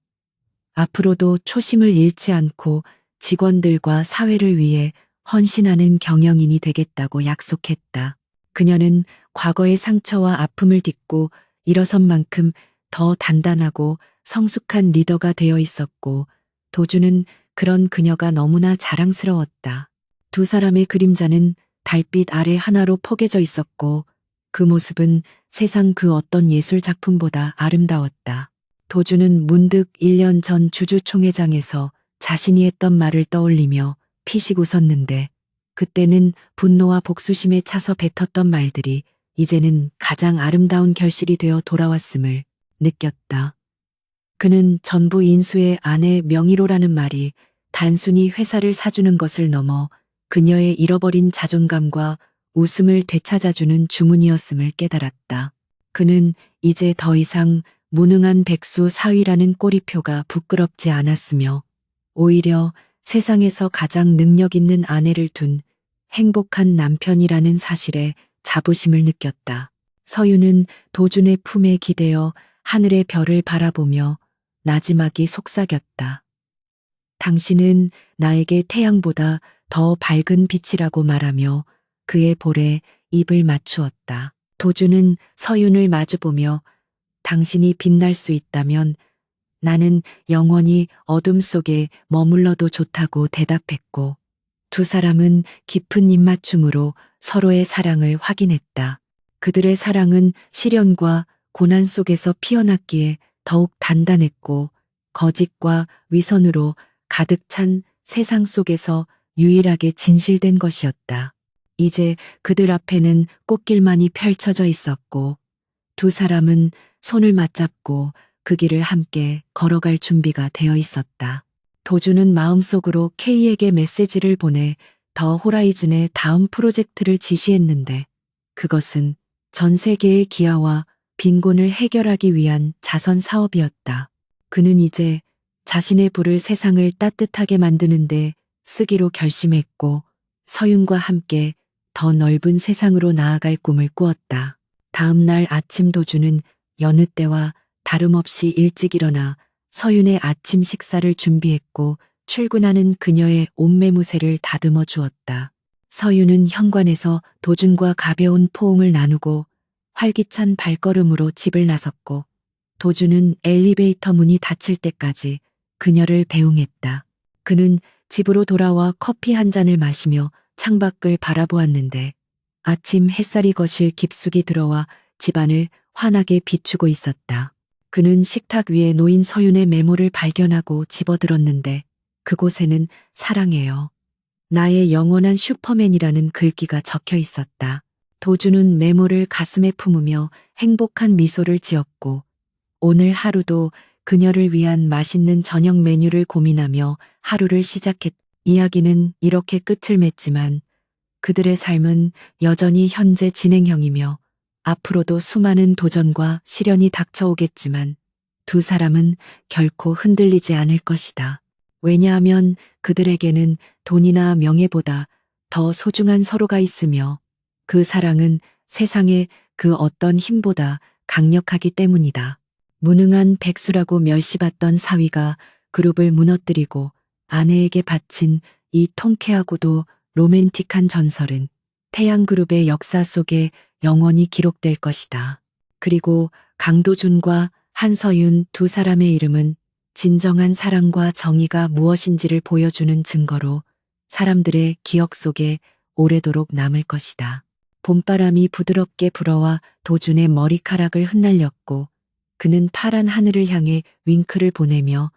앞으로도 초심을 잃지 않고 직원들과 사회를 위해 헌신하는 경영인이 되겠다고 약속했다. 그녀는 과거의 상처와 아픔을 딛고 일어선 만큼 더 단단하고 성숙한 리더가 되어 있었고, 도준은 그런 그녀가 너무나 자랑스러웠다. 두 사람의 그림자는 달빛 아래 하나로 포개져 있었고 그 모습은 세상 그 어떤 예술 작품보다 아름다웠다. 도주는 문득 1년 전 주주총회장에서 자신이 했던 말을 떠올리며 피식 웃었는데 그때는 분노와 복수심에 차서 뱉었던 말들이 이제는 가장 아름다운 결실이 되어 돌아왔음을 느꼈다. 그는 전부 인수의 아내 명의로라는 말이 단순히 회사를 사주는 것을 넘어 그녀의 잃어버린 자존감과 웃음을 되찾아주는 주문이었음을 깨달았다. 그는 이제 더 이상 무능한 백수 사위라는 꼬리표가 부끄럽지 않았으며 오히려 세상에서 가장 능력 있는 아내를 둔 행복한 남편이라는 사실에 자부심을 느꼈다. 서유는 도준의 품에 기대어 하늘의 별을 바라보며 나지막이 속삭였다. 당신은 나에게 태양보다 더 밝은 빛이라고 말하며 그의 볼에 입을 맞추었다. 도준은 서윤을 마주보며 당신이 빛날 수 있다면 나는 영원히 어둠 속에 머물러도 좋다고 대답했고 두 사람은 깊은 입맞춤으로 서로의 사랑을 확인했다. 그들의 사랑은 시련과 고난 속에서 피어났기에 더욱 단단했고 거짓과 위선으로 가득 찬 세상 속에서 유일하게 진실된 것이었다. 이제 그들 앞에는 꽃길만이 펼쳐져 있었고 두 사람은 손을 맞잡고 그 길을 함께 걸어갈 준비가 되어 있었다. 도주는 마음속으로 K에게 메시지를 보내 더 호라이즌의 다음 프로젝트를 지시했는데 그것은 전 세계의 기아와 빈곤을 해결하기 위한 자선 사업이었다. 그는 이제 자신의 불을 세상을 따뜻하게 만드는데 쓰기로 결심했고 서윤과 함께 더 넓은 세상으로 나아갈 꿈을 꾸었다. 다음 날 아침 도주는 여느 때와 다름없이 일찍 일어나 서윤의 아침 식사를 준비했고 출근하는 그녀의 옷매무새를 다듬어 주었다. 서윤은 현관에서 도준과 가벼운 포옹을 나누고 활기찬 발걸음으로 집을 나섰고 도준은 엘리베이터 문이 닫힐 때까지 그녀를 배웅했다. 그는 집으로 돌아와 커피 한 잔을 마시며 창밖을 바라보았는데 아침 햇살이 거실 깊숙이 들어와 집안을 환하게 비추고 있었다. 그는 식탁 위에 놓인 서윤의 메모를 발견하고 집어들었는데 그곳에는 사랑해요. 나의 영원한 슈퍼맨이라는 글귀가 적혀 있었다. 도주는 메모를 가슴에 품으며 행복한 미소를 지었고 오늘 하루도 그녀를 위한 맛있는 저녁 메뉴를 고민하며 하루를 시작했다. 이야기는 이렇게 끝을 맺지만 그들의 삶은 여전히 현재 진행형이며 앞으로도 수많은 도전과 시련이 닥쳐오겠지만 두 사람은 결코 흔들리지 않을 것이다. 왜냐하면 그들에게는 돈이나 명예보다 더 소중한 서로가 있으며 그 사랑은 세상의 그 어떤 힘보다 강력하기 때문이다. 무능한 백수라고 멸시받던 사위가 그룹을 무너뜨리고 아내에게 바친 이 통쾌하고도 로맨틱한 전설은 태양그룹의 역사 속에 영원히 기록될 것이다. 그리고 강도준과 한서윤 두 사람의 이름은 진정한 사랑과 정의가 무엇인지를 보여주는 증거로 사람들의 기억 속에 오래도록 남을 것이다. 봄바람이 부드럽게 불어와 도준의 머리카락을 흩날렸고 그는 파란 하늘을 향해 윙크를 보내며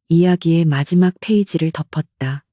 이야기의 마지막 페이지를 덮었다.